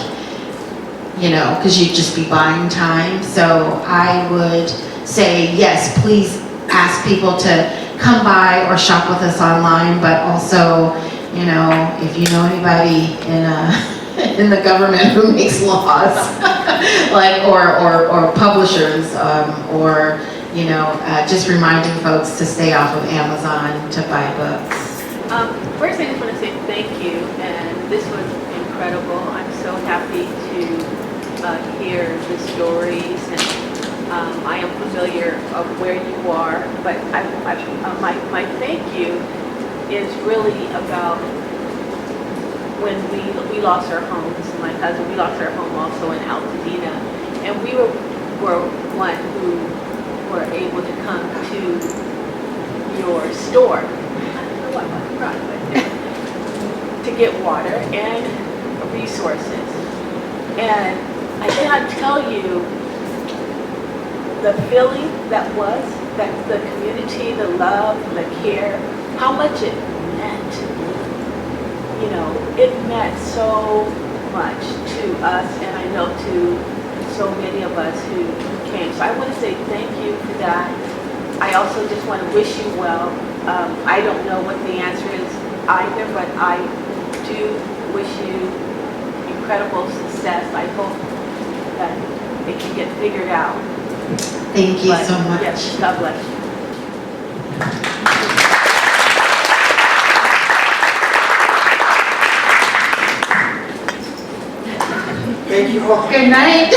because you'd just be buying time. So I would say, yes, please ask people to come by or shop with us online, but also, if you know anybody in the government who makes laws, or publishers, or just reminding folks to stay off of Amazon to buy books. First, I just want to say thank you, and this was incredible. I'm so happy to hear the stories, and I am familiar of where you are, but my thank you is really about when we lost our homes. My cousin, we lost our home also in Altadena, and we were one who were able to come to your store. I don't know what I brought, but to get water and resources. And I cannot tell you the feeling that the community, the love, the care, how much it meant. It meant so much to us, and I know to so many of us who came. So I want to say thank you for that. I also just want to wish you well. I don't know what the answer is either, but I do wish you incredible success. I hope that it can get figured out. Thank you so much. Yes, God bless you. Thank you all. Good night.